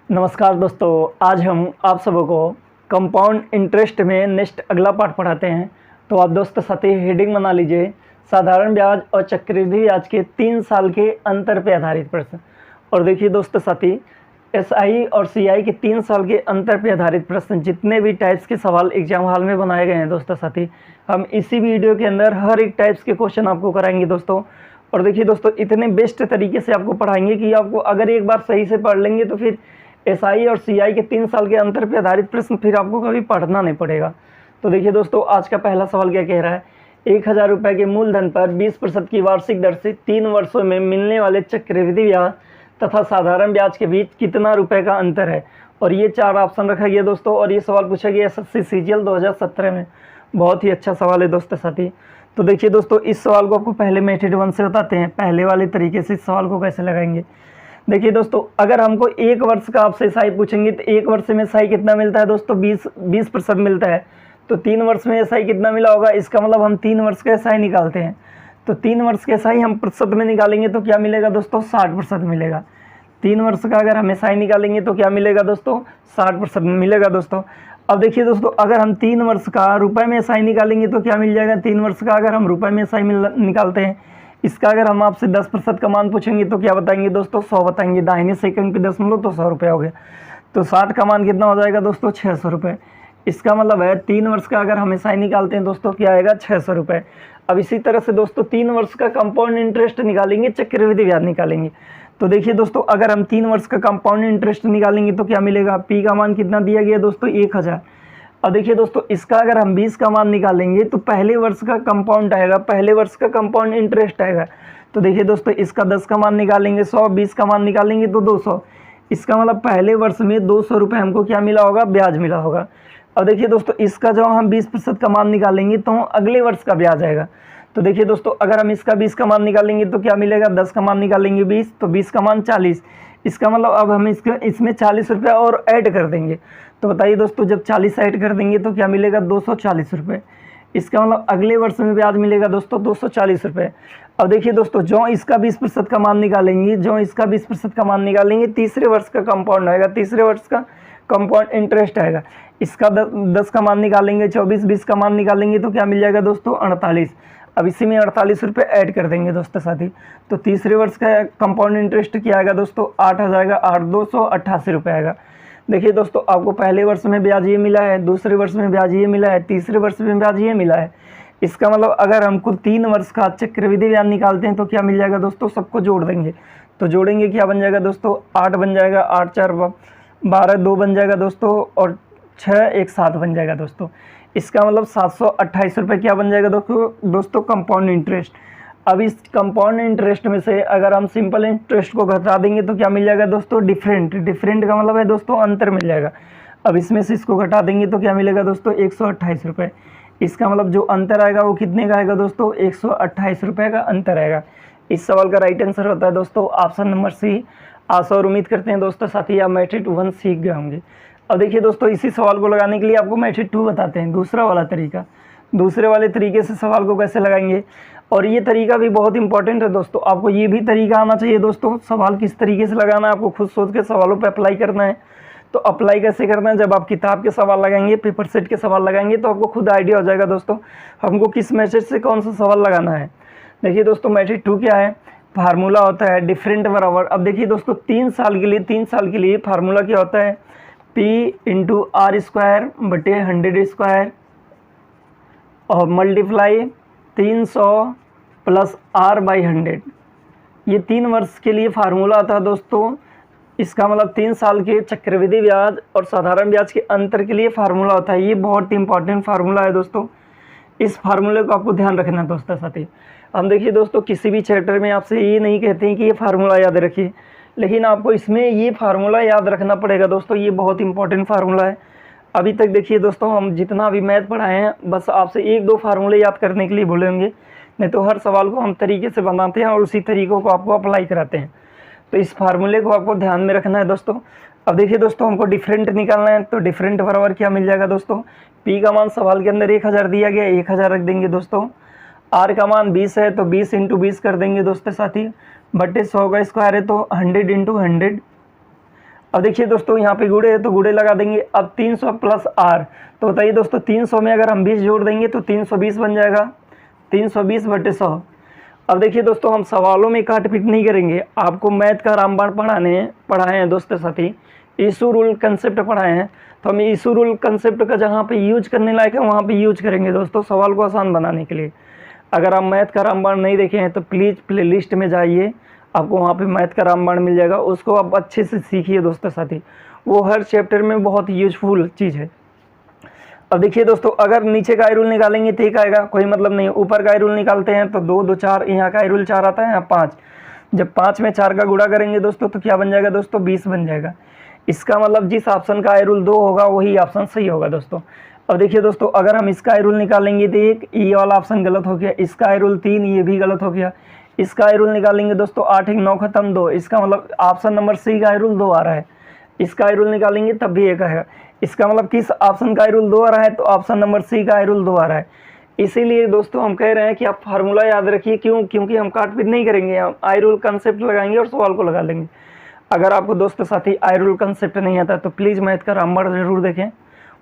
नमस्कार दोस्तों, आज हम आप सबों को कंपाउंड इंटरेस्ट में नेक्स्ट अगला पार्ट पढ़ाते हैं। तो आप दोस्तों साथी हेडिंग बना लीजिए, साधारण ब्याज और चक्रवृद्धि ब्याज के 3 साल के अंतर पे आधारित प्रश्न। और देखिए दोस्तों साथी, एसआई और सीआई के 3 साल के अंतर पे आधारित प्रश्न जितने भी टाइप्स के सवाल एग्जाम हॉल में बनाए गए हैं दोस्तों साथी, हम इसी वीडियो के अंदर हर एक टाइप्स के क्वेश्चन आपको कराएंगे दोस्तों। और देखिए दोस्तों, इतने बेस्ट तरीके से आपको पढ़ाएंगे कि आपको अगर एक बार सही से पढ़ लेंगे तो फिर एसआई और सीआई के 3 साल के अंतर पर आधारित प्रश्न फिर आपको कभी पढ़ना नहीं पड़ेगा। तो देखिए दोस्तों, आज का पहला सवाल क्या कह रहा है। 1000 रुपये के मूलधन पर 20% की वार्षिक दर से 3 वर्षों में मिलने वाले चक्रवृद्धि ब्याज तथा साधारण ब्याज के बीच कितना रुपए का अंतर है। और ये 4 ऑप्शन रखा गया दोस्तों, और ये सवाल पूछा गया एसएससी सीजीएल 2017 में। बहुत ही अच्छा सवाल है दोस्तों साथी। तो देखिए दोस्तों, इस सवाल को आपको पहले मेथड 1 से बताते हैं, पहले वाले तरीके से इस सवाल को कैसे लगाएंगे। देखिए दोस्तों, अगर हमको 1 वर्ष का आपसे एसआई पूछेंगे तो 1 वर्ष में एसआई कितना मिलता है दोस्तों, 20% मिलता है। तो 3 वर्ष में एसआई कितना मिला होगा, इसका मतलब हम 3 वर्ष का एसआई निकालते हैं। तो 3 वर्ष का एसआई हम प्रतिशत में निकालेंगे तो क्या मिलेगा दोस्तों, 60% मिलेगा। 3 वर्ष का अगर हम एसआई निकालेंगे तो क्या मिलेगा दोस्तों, 60% मिलेगा दोस्तों। अब देखिए दोस्तों, अगर हम 3 वर्ष का रुपए में एसआई निकालेंगे तो क्या मिल जाएगा, 3 वर्ष का अगर हम रुपए में एसआई निकालते हैं, इसका अगर हम आपसे 10% का मान पूछेंगे तो क्या बताएंगे दोस्तों, 100 बताएंगे। दाहिने सेकंड पे दशमलव तो 100 रुपये हो गया। तो 60 का मान कितना हो जाएगा दोस्तों, 600 रुपये। इसका मतलब है 3 वर्ष का अगर हम एसआई निकालते हैं दोस्तों, क्या आएगा, 600 रुपये। अब इसी तरह से दोस्तों 3 वर्ष का कंपाउंड इंटरेस्ट निकालेंगे, चक्रवृद्धि ब्याज निकालेंगे। तो देखिए दोस्तों, अगर हम 3 वर्ष का कंपाउंड इंटरेस्ट निकालेंगे तो क्या मिलेगा, पी का मान कितना दिया गया दोस्तों, 1000। और देखिए दोस्तों, इसका अगर हम 20 का मान निकालेंगे तो पहले वर्ष का कंपाउंड आएगा, पहले वर्ष का कंपाउंड इंटरेस्ट आएगा। तो देखिए दोस्तों, इसका 10 का मान निकालेंगे 100, 20 का मान निकालेंगे तो 200। इसका मतलब पहले वर्ष में 200 रुपये हमको क्या मिला होगा, ब्याज मिला होगा। और देखिए दोस्तों, इसका जब हम 20% का मान निकालेंगे तो अगले वर्ष का ब्याज आएगा। तो देखिए दोस्तों, अगर हम इसका 20 का मान निकालेंगे तो क्या मिलेगा, 10 का मान निकालेंगे 20, तो 20 का मान 40। इसका मतलब अब हम इसमें 40 रुपये और ऐड कर देंगे। तो बताइए दोस्तों, जब 40 ऐड कर देंगे तो क्या मिलेगा, 240 रुपये। इसका मतलब अगले वर्ष में ब्याज मिलेगा दोस्तों 240 रुपये। अब देखिए दोस्तों, जो इसका 20% का मान निकालेंगे, तीसरे वर्ष का कंपाउंड आएगा, तीसरे वर्ष का कंपाउंड इंटरेस्ट आएगा। इसका 10 का मान निकालेंगे 24, 20 का मान निकालेंगे तो क्या मिल जाएगा दोस्तों, 48। अब इसी में 48 रुपये ऐड कर देंगे दोस्तों साथी। तो तीसरे वर्ष का कंपाउंड इंटरेस्ट क्या आएगा दोस्तों, 8 आ जाएगा, 288 रुपये आएगा। देखिए दोस्तों, आपको पहले वर्ष में ब्याज ये मिला है, दूसरे वर्ष में ब्याज ये मिला है, तीसरे वर्ष में ब्याज ये मिला है। इसका मतलब अगर हमको 3 वर्ष का चक्रवृद्धि ब्याज निकालते हैं तो क्या मिल जाएगा दोस्तों, सबको जोड़ देंगे। तो जोड़ेंगे क्या बन जाएगा दोस्तों, 8 बन जाएगा, 8 4 12, 2 बन जाएगा दोस्तों, और 6 1 7 बन जाएगा दोस्तों। इसका मतलब 728 रुपये क्या बन जाएगा दोस्तों, कंपाउंड इंटरेस्ट। अब इस कंपाउंड इंटरेस्ट में से अगर हम सिंपल इंटरेस्ट को घटा देंगे तो क्या मिल जाएगा दोस्तों, डिफरेंट का मतलब है दोस्तों अंतर मिल जाएगा। अब इसमें से इसको घटा देंगे तो क्या मिलेगा दोस्तों, 128 रुपये। इसका मतलब जो अंतर आएगा वो कितने का आएगा दोस्तों, 128 रुपये का अंतर आएगा। इस सवाल का राइट आंसर होता है दोस्तों ऑप्शन नंबर सी। आशा और उम्मीद करते हैं दोस्तों साथी आप मेथड 1 सीख गए होंगे। अब देखिए दोस्तों, इसी सवाल को लगाने के लिए आपको मेथड 2 बताते हैं, दूसरा वाला तरीका। दूसरे वाले तरीके से सवाल को कैसे लगाएंगे, और ये तरीका भी बहुत इंपॉर्टेंट है दोस्तों। आपको ये भी तरीका आना चाहिए दोस्तों, सवाल किस तरीके से लगाना है आपको खुद सोच के सवालों पे अप्लाई करना है। तो अप्लाई कैसे करना है, जब आप किताब के सवाल लगाएंगे, पेपर सेट के सवाल लगाएंगे तो आपको खुद आइडिया हो जाएगा दोस्तों हमको किस मेथड से कौन सा सवाल लगाना है। देखिए दोस्तों, मेथड 2 क्या है, फार्मूला होता है डिफरेंट बराबर। अब देखिए दोस्तों, 3 साल के लिए फार्मूला क्या होता है, P × R² बटे 100 स्क्वायर और मल्टीप्लाई 300 + R/100। ये 3 वर्ष के लिए फार्मूला आता है दोस्तों। इसका मतलब 3 साल के चक्रवृद्धि ब्याज और साधारण ब्याज के अंतर के लिए फार्मूला होता है। ये बहुत इंपॉर्टेंट फार्मूला है दोस्तों, इस फार्मूले को आपको ध्यान रखना है दोस्तों साथी। हम देखिए दोस्तों, किसी भी चैप्टर में आपसे ये नहीं कहते हैं कि ये फार्मूला याद रखिए, लेकिन आपको इसमें ये फार्मूला याद रखना पड़ेगा दोस्तों। ये बहुत इंपॉर्टेंट फार्मूला है। अभी तक देखिए दोस्तों, हम जितना भी मैथ पढ़ाए हैं बस आपसे 1-2 फार्मूले याद करने के लिए बोले होंगे, नहीं तो हर सवाल को हम तरीके से बनाते हैं और उसी तरीक़ों को आपको अप्लाई कराते हैं। तो इस फार्मूले को आपको ध्यान में रखना है दोस्तों। अब देखिए दोस्तों, हमको डिफरेंट निकालना है, तो डिफरेंट बराबर क्या मिल जाएगा दोस्तों, पी का मान सवाल के अंदर 1000 दिया गया, 1000 रख देंगे दोस्तों। आर का मान 20 है तो 20 × 20 कर देंगे दोस्तों साथी, बटे 100 का स्क्वायर है तो 100 × 100। अब देखिए दोस्तों यहाँ पे गुड़े है तो गुड़े लगा देंगे। अब 300 प्लस आर, तो बताइए दोस्तों 300 में अगर हम 20 जोड़ देंगे तो 320 बन जाएगा, 320/100। अब देखिए दोस्तों हम सवालों में काट पीट नहीं करेंगे, आपको मैथ का रामबाण पढ़ाए हैं दोस्तों साथी, इशू रूल कंसेप्ट पढ़ाए हैं, तो हम इशू रूल कंसेप्ट का जहाँ पे यूज करने लायक है वहाँ पे यूज करेंगे दोस्तों सवाल को आसान बनाने के लिए। अगर आप मैथ का रामबाण नहीं देखे हैं तो प्लीज़ प्लेलिस्ट में जाइए, आपको वहाँ पे मैथ का रामबाण मिल जाएगा, उसको आप अच्छे से सीखिए दोस्तों साथी, वो हर चैप्टर में बहुत यूजफुल चीज़ है। अब देखिए दोस्तों अगर नीचे का आई रूल निकालेंगे तो एक आएगा, कोई मतलब नहीं। ऊपर का आई रूल निकालते हैं तो 2 2 4, यहाँ का आई रूल 4 आता है, यहाँ 5। जब 5 में 4 का गुणा करेंगे दोस्तों तो क्या बन जाएगा दोस्तों, 20 बन जाएगा। इसका मतलब जिस ऑप्शन का आई रूल 2 होगा वही ऑप्शन सही होगा दोस्तों। अब देखिए दोस्तों अगर हम इसका आई रूल निकालेंगे तो एक, ये वाला ऑप्शन गलत हो गया। इसका आई रूल 3, ये भी गलत हो गया। इसका आई रूल निकालेंगे दोस्तों 8 1 9 खत्म 2, इसका मतलब ऑप्शन नंबर सी का आई रूल 2 आ रहा है। इसका आई रूल निकालेंगे तब भी एक आएगा, इसका मतलब किस ऑप्शन का आई रूल 2 आ रहा है, तो ऑप्शन नंबर सी का आई रूल 2 आ रहा है। इसीलिए दोस्तों हम कह रहे हैं कि आप फार्मूला याद रखिए, क्यों, क्योंकि हम काट पीट नहीं करेंगे, हम आई रूल कंसेप्ट लगाएंगे और सवाल को लगा लेंगे। अगर आपको दोस्तों साथी आई रूल कंसेप्ट नहीं आता तो प्लीज़ मैथ का रामबाण जरूर देखें,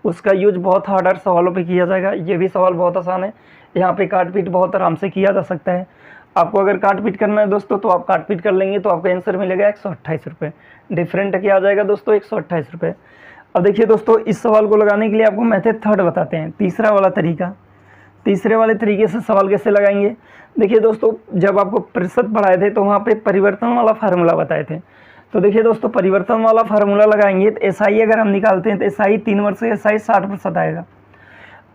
उसका यूज बहुत हार्डर सवालों पे किया जाएगा। ये भी सवाल बहुत आसान है, यहाँ पे काट पीट बहुत आराम से किया जा सकता है। आपको अगर काट पीट करना है दोस्तों तो आप काट पीट कर लेंगे तो आपका आंसर मिलेगा 128 रुपये। डिफरेंट क्या आ जाएगा दोस्तों, 128 रुपये। अब देखिए दोस्तों इस सवाल को लगाने के लिए आपको मेथड थर्ड बताते हैं, तीसरा वाला तरीका। तीसरे वाले तरीके से सवाल कैसे लगाएंगे, देखिए दोस्तों जब आपको प्रतिशत पढ़ाए थे तो वहाँ पे परिवर्तन वाला फार्मूला बताए थे। तो देखिए दोस्तों परिवर्तन वाला फार्मूला लगाएंगे तो एसआई अगर हम निकालते हैं तो एसआई 3 वर्ष से एसआई 60% आएगा।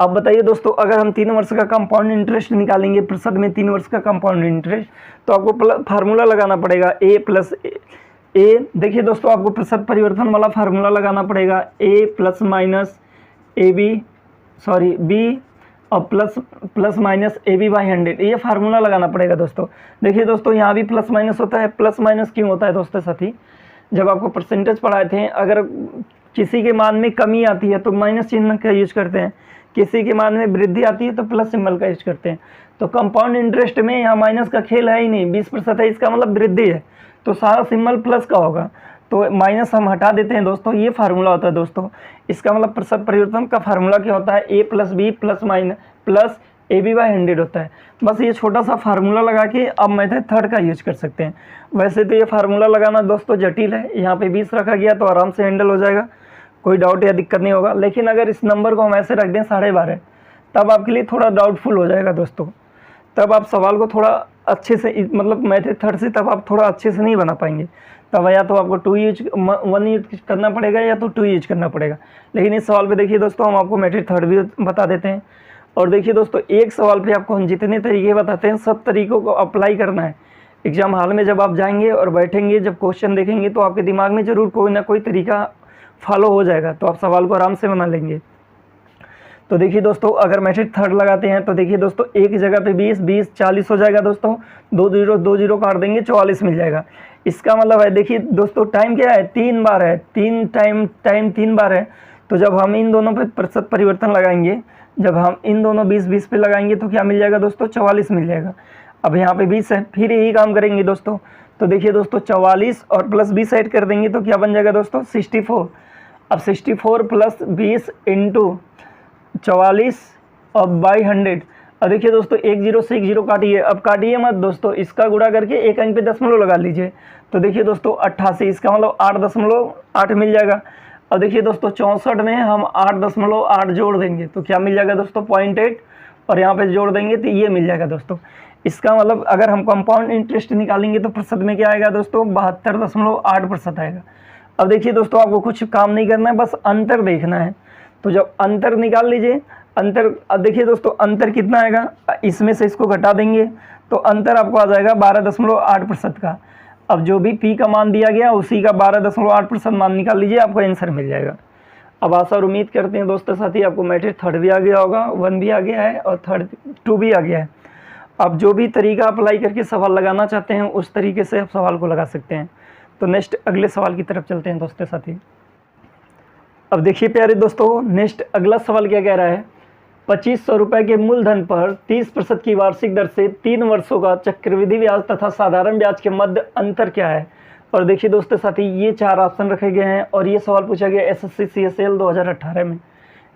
अब बताइए दोस्तों अगर हम 3 वर्ष का कंपाउंड इंटरेस्ट निकालेंगे, प्रतिशत में 3 वर्ष का कंपाउंड इंटरेस्ट, तो आपको फार्मूला लगाना पड़ेगा ए प्लस ए। देखिए दोस्तों आपको प्रतिशत परिवर्तन वाला फार्मूला लगाना पड़ेगा, A plus minus A B, sorry B और plus minus A B by 100, ये फार्मूला लगाना पड़ेगा दोस्तों। देखिए दोस्तों यहाँ भी प्लस माइनस होता है। प्लस माइनस क्यों होता है दोस्तों साथी, जब आपको परसेंटेज पढ़ाए थे अगर किसी के मान में कमी आती है तो माइनस चिन्ह का यूज करते हैं, किसी के मान में वृद्धि आती है तो प्लस सिंबल का यूज करते हैं। तो कंपाउंड इंटरेस्ट में यहाँ माइनस का खेल है ही नहीं, 20% है, इसका मतलब वृद्धि है, तो सारा सिंबल प्लस का होगा, तो माइनस हम हटा देते हैं दोस्तों। ये फार्मूला होता है दोस्तों, इसका मतलब प्रतिशत परिवर्तन का फार्मूला क्या होता है, A plus B plus A B by 100 होता है। बस ये छोटा सा फार्मूला लगा के अब मेथड थर्ड का यूज कर सकते हैं। वैसे तो ये फार्मूला लगाना दोस्तों जटिल है, यहाँ पे 20 रखा गया तो आराम से हैंडल हो जाएगा, कोई डाउट या दिक्कत नहीं होगा। लेकिन अगर इस नंबर को हम ऐसे रख दें 12.5, तब आपके लिए थोड़ा डाउटफुल हो जाएगा दोस्तों, तब आप सवाल को थोड़ा अच्छे से, मतलब मेथड थर्ड से तब आप थोड़ा अच्छे से नहीं बना पाएंगे। तब या तो आपको 1 यूज करना पड़ेगा या तो 2 यूज करना पड़ेगा। लेकिन इस सवाल पे देखिए दोस्तों हम आपको मेथड थर्ड भी बता देते हैं। और देखिए दोस्तों एक सवाल पे आपको हम जितने तरीके बताते हैं सब तरीक़ों को अप्लाई करना है। एग्ज़ाम हॉल में जब आप जाएंगे और बैठेंगे, जब क्वेश्चन देखेंगे तो आपके दिमाग में ज़रूर कोई ना कोई तरीका फॉलो हो जाएगा, तो आप सवाल को आराम से बना लेंगे। तो देखिए दोस्तों अगर मेथड थर्ड लगाते हैं तो देखिए दोस्तों एक जगह पे 20 40 हो जाएगा दोस्तों, 2 जीरो काट देंगे 44 मिल जाएगा। इसका मतलब है देखिए दोस्तों टाइम क्या है, 3 बार है, 3 बार है। तो जब हम इन दोनों पे प्रतिशत परिवर्तन लगाएंगे, जब हम इन दोनों 20 पे लगाएंगे तो क्या मिल जाएगा दोस्तों, 44 मिल जाएगा। अब यहाँ पे 20 है, फिर यही काम करेंगे दोस्तों। तो देखिए दोस्तों 44 और प्लस 20 ऐड कर देंगे तो क्या बन जाएगा दोस्तों, 64। अब 64 प्लस 20 इंटू 44 और बाई 100। अब देखिए दोस्तों 1 0 से 1 0 काटिए, अब काटिए मत दोस्तों, इसका गुणा करके एक अंक पे दशमलव लगा लीजिए। तो देखिए दोस्तों 88, इसका मतलब 8.8 मिल जाएगा। अब देखिए दोस्तों 64 में हम 8.8 जोड़ देंगे तो क्या मिल जाएगा दोस्तों, 0.8, और यहाँ पे जोड़ देंगे तो ये मिल जाएगा दोस्तों। इसका मतलब अगर हम कंपाउंड इंटरेस्ट निकालेंगे तो प्रतिशत में क्या आएगा दोस्तों, 72.8% आएगा। अब देखिए दोस्तों आपको कुछ काम नहीं करना है, बस अंतर देखना है। तो जब अंतर निकाल लीजिए, अंतर, अब देखिए दोस्तों अंतर कितना आएगा, इसमें से इसको घटा देंगे तो अंतर आपको आ जाएगा 12.8% का। अब जो भी पी का मान दिया गया उसी का 12.8% मान निकाल लीजिए, आपको आंसर मिल जाएगा। अब आशा और उम्मीद करते हैं दोस्तों साथी आपको मेथड थर्ड भी आ गया होगा, 1 भी आ गया है और 2 भी आ गया है। आप जो भी तरीका अप्लाई करके सवाल लगाना चाहते हैं उस तरीके से आप सवाल को लगा सकते हैं। तो नेक्स्ट अगले सवाल की तरफ चलते हैं दोस्तों साथी। अब देखिए प्यारे दोस्तों नेक्स्ट अगला सवाल क्या कह रहा है, 2500 रुपये के मूलधन पर 30% की वार्षिक दर से 3 वर्षों का चक्रवृद्धि ब्याज तथा साधारण ब्याज के मध्य अंतर क्या है। और देखिए दोस्तों साथी ये 4 ऑप्शन रखे गए हैं और ये सवाल पूछा गया एसएससी CSL 2018 में।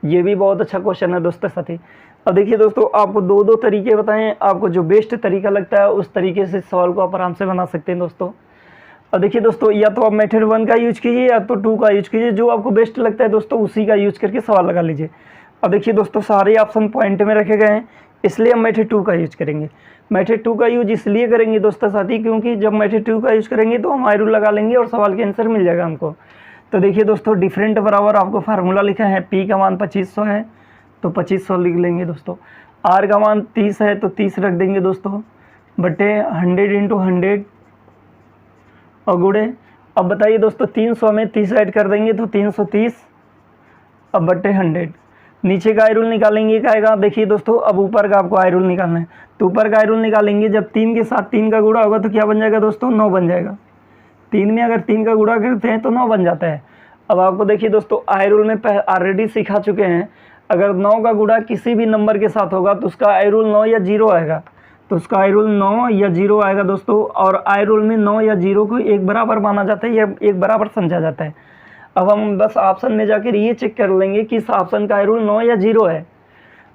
ये भी बहुत अच्छा क्वेश्चन है दोस्तों साथी। अब देखिए दोस्तों आपको दो तरीके बताएं, आपको जो बेस्ट तरीका लगता है उस तरीके से सवाल को आप आराम से बना सकते हैं दोस्तों। अब देखिए दोस्तों या तो आप मेथड 1 का यूज कीजिए या तो 2 का यूज कीजिए, जो आपको बेस्ट लगता है दोस्तों उसी का यूज करके सवाल लगा लीजिए। अब देखिए दोस्तों सारे ऑप्शन पॉइंट में रखे गए हैं, इसलिए हम मेथड 2 का यूज करेंगे। मेथड 2 का यूज इसलिए करेंगे दोस्तों साथी क्योंकि जब मेथड 2 का यूज करेंगे तो हम आई रूल लगा लेंगे और सवाल के आंसर मिल जाएगा हमको। तो देखिए दोस्तों डिफरेंट बराबर आपको फार्मूला लिखा है, पी का मान 2500 है तो 2500 लिख लेंगे दोस्तों। आर का मान 30 है तो 30 रख देंगे दोस्तों, बटे 100 इंटू 100 और गुड़े। अब बताइए दोस्तों 300 में 30 ऐड कर देंगे तो 330, अब बटे 100। नीचे का आई रूल निकालेंगे क्या आएगा, देखिए दोस्तों अब ऊपर का आपको आई रूल निकालना है। तो ऊपर का आई रूल निकालेंगे, जब 3 के साथ 3 का गुणा होगा तो क्या बन जाएगा दोस्तों, 9 बन जाएगा। 3 में अगर 3 का गुणा करते हैं तो 9 बन जाता है। अब आपको देखिए दोस्तों आई रूल में ऑलरेडी सिखा चुके हैं, अगर 9 का गुणा किसी भी नंबर के साथ होगा तो उसका आई रूल 9 या 0 आएगा, तो उसका आई रूल 9 या 0 आएगा दोस्तों। और आई रूल में 9 या 0 को एक बराबर माना जाता है या एक बराबर समझा जाता है। अब हम बस ऑप्शन में जाकर ये चेक कर लेंगे कि इस ऑप्शन का आई रूल 9 या 0 है।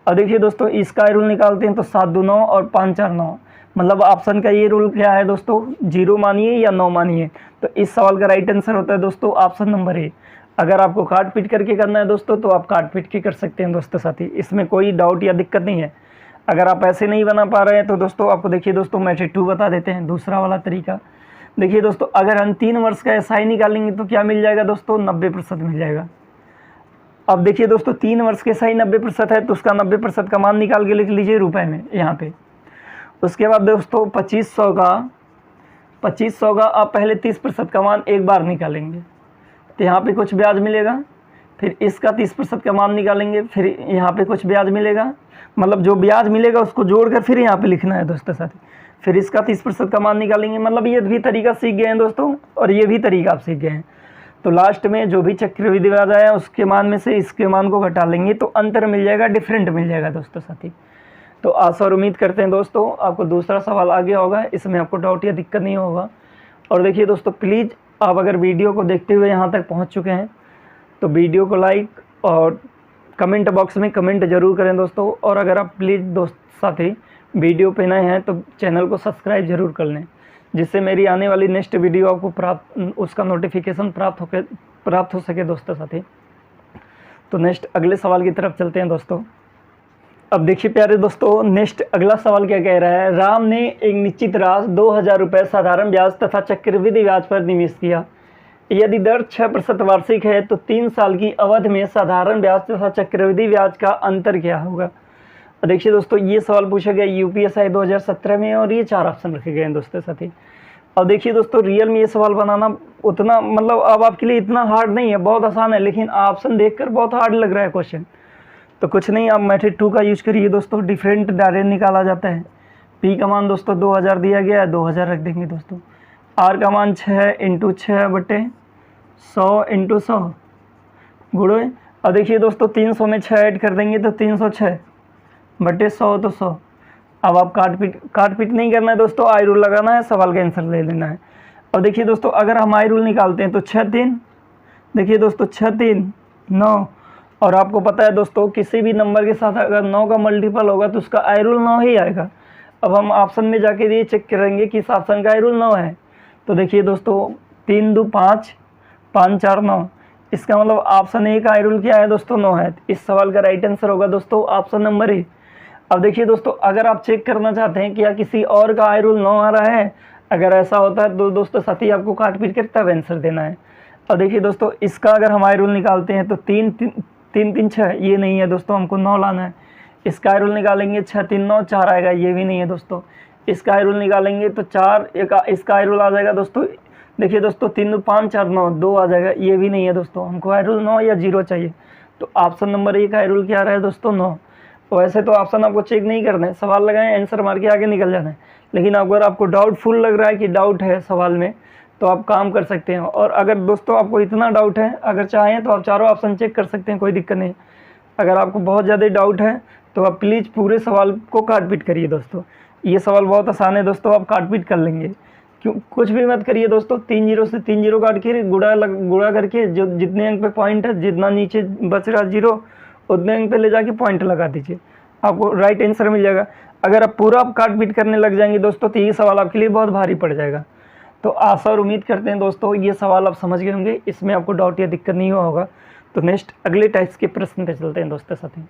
अब देखिए दोस्तों इसका आई रूल निकालते हैं तो 7 2 9 और 5 4 9, मतलब ऑप्शन का ये रूल क्या है दोस्तों, 0 मानिए या 9 मानिए। तो इस सवाल का राइट आंसर होता है दोस्तों ऑप्शन नंबर ए। अगर आपको काट पीट करके करना है दोस्तों तो आप काट पीट के कर सकते हैं दोस्तों साथी, इसमें कोई डाउट या दिक्कत नहीं है। अगर आप ऐसे नहीं बना पा रहे हैं तो दोस्तों आपको देखिए दोस्तों मेथड 2 बता देते हैं, दूसरा वाला तरीका। देखिए दोस्तों अगर हम 3 वर्ष का एसआई निकालेंगे तो क्या मिल जाएगा दोस्तों, 90% मिल जाएगा। अब देखिए दोस्तों 3 वर्ष के एसआई 90% है तो उसका 90% का मान निकाल के लिख लीजिए रुपए में यहाँ पे। उसके बाद दोस्तों 2500 का आप पहले 30% का मान एक बार निकालेंगे तो यहाँ पे कुछ ब्याज मिलेगा, फिर इसका 30% का मान निकालेंगे, फिर यहाँ पे कुछ ब्याज मिलेगा, मतलब जो ब्याज मिलेगा उसको जोड़कर फिर यहाँ पे लिखना है दोस्तों साथी। फिर इसका 30% का मान निकालेंगे, मतलब ये भी तरीका सीख गए हैं दोस्तों और ये भी तरीका आप सीख गए हैं। तो लास्ट में जो भी चक्रवृद्धि ब्याज आया उसके मान में से इसके मान को घटा लेंगे तो अंतर मिल जाएगा, डिफरेंट मिल जाएगा दोस्तों साथी। तो आशा और उम्मीद करते हैं दोस्तों आपको दूसरा सवाल आ गया होगा, इसमें आपको डाउट या दिक्कत नहीं होगा। और देखिए दोस्तों प्लीज़ आप अगर वीडियो को देखते हुए यहाँ तक पहुँच चुके हैं तो वीडियो को लाइक और कमेंट बॉक्स में कमेंट जरूर करें दोस्तों। और अगर आप प्लीज़ दोस्त साथी वीडियो पे नए हैं तो चैनल को सब्सक्राइब जरूर कर लें, जिससे मेरी आने वाली नेक्स्ट वीडियो आपको उसका नोटिफिकेशन प्राप्त हो सके दोस्तों साथी। तो नेक्स्ट अगले सवाल की तरफ चलते हैं दोस्तों। अब देखिए प्यारे दोस्तों नेक्स्ट अगला सवाल क्या कह रहा है, राम ने एक निश्चित राशि 2000 रुपये साधारण ब्याज तथा चक्रवृद्धि ब्याज पर निवेश किया। यदि दर 6% वार्षिक है तो 3 साल की अवधि में साधारण ब्याज तथा चक्रवृद्धि ब्याज का अंतर क्या होगा। देखिए दोस्तों ये सवाल पूछा गया यूपीएसआई 2017 में और ये 4 ऑप्शन रखे गए हैं दोस्तों साथी। अब देखिए दोस्तों रियल में ये सवाल बनाना उतना मतलब अब आपके लिए इतना हार्ड नहीं है, बहुत आसान है, लेकिन ऑप्शन देखकर बहुत हार्ड लग रहा है क्वेश्चन। तो कुछ नहीं, आप मेथड 2 का यूज करिए दोस्तों, डिफरेंट डायरेक्ट निकाला जाता है। पी का मान दोस्तों 2000 दिया गया है, 2000 रख देंगे दोस्तों। आर का मान 6 × 6 बटे 100 × 100 गुणो। अब देखिए दोस्तों 300 में 6 ऐड कर देंगे तो 306 बटे 100 तो 100। अब आप काट पीट नहीं करना है दोस्तों, आई रूल लगाना है, सवाल का आंसर ले लेना है। अब देखिए दोस्तों अगर हम आई रूल निकालते हैं तो 6 3, देखिए दोस्तों 6 3 9, और आपको पता है दोस्तों किसी भी नंबर के साथ अगर 9 का मल्टीपल होगा तो उसका आई रूल 9 ही आएगा। अब हम ऑप्शन में जाके ये चेक करेंगे कि इस ऑप्शन का आई रूल 9 है। तो देखिए दोस्तों 3 2 5 5 4 9, इसका मतलब ऑप्शन ए का आई रूल क्या है दोस्तों, 9 है। इस सवाल का राइट आंसर होगा दोस्तों ऑप्शन नंबर ए। अब देखिए दोस्तों अगर आप चेक करना चाहते हैं कि या किसी और का आई रूल 9 आ रहा है, अगर ऐसा होता है तो दोस्तों साथी आपको काट पीट कर तब आंसर देना है। और देखिए दोस्तों इसका अगर हम आई रूल निकालते हैं तो 3 3 6, ये नहीं है दोस्तों, हमको 9 लाना है। इसका आई रूल निकालेंगे 6 3 9 4 आएगा, ये भी नहीं है दोस्तों। इसका आई रूल निकालेंगे तो 4 इसका आई रूल आ जाएगा दोस्तों, देखिए दोस्तों 3 2 5 4 9 2 आ जाएगा, ये भी नहीं है दोस्तों। हमको आई रूल 9 या 0 चाहिए, तो ऑप्शन नंबर ए का आई रूल क्या आ रहा है दोस्तों, 9। वैसे तो ऑप्शन आपको चेक नहीं करना है, सवाल लगाएं आंसर मार के आगे निकल जाना है। लेकिन अगर आपको डाउटफुल लग रहा है कि डाउट है सवाल में तो आप काम कर सकते हैं। और अगर दोस्तों आपको इतना डाउट है, अगर चाहें तो आप चारों ऑप्शन चेक कर सकते हैं, कोई दिक्कत नहीं। अगर आपको बहुत ज़्यादा डाउट है तो आप प्लीज़ पूरे सवाल को काट पीट करिए दोस्तों, ये सवाल बहुत आसान है दोस्तों, आप काट पीट कर लेंगे। क्यों कुछ भी मत करिए दोस्तों, 3 जीरो से 3 जीरो काट के गुणा करके जो जितने अंक पे पॉइंट है, जितना नीचे बच रहा जीरो उतने अंक पे ले जाके पॉइंट लगा दीजिए, आपको राइट आंसर मिल जाएगा। अगर आप पूरा काट पीट करने लग जाएंगे दोस्तों तो ये सवाल आपके लिए बहुत भारी पड़ जाएगा। तो आशा और उम्मीद करते हैं दोस्तों ये सवाल आप समझ गए होंगे, इसमें आपको डाउट या दिक्कत नहीं हुआ होगा। तो नेक्स्ट अगले टाइप्स के प्रश्न पे चलते हैं दोस्तों साथी।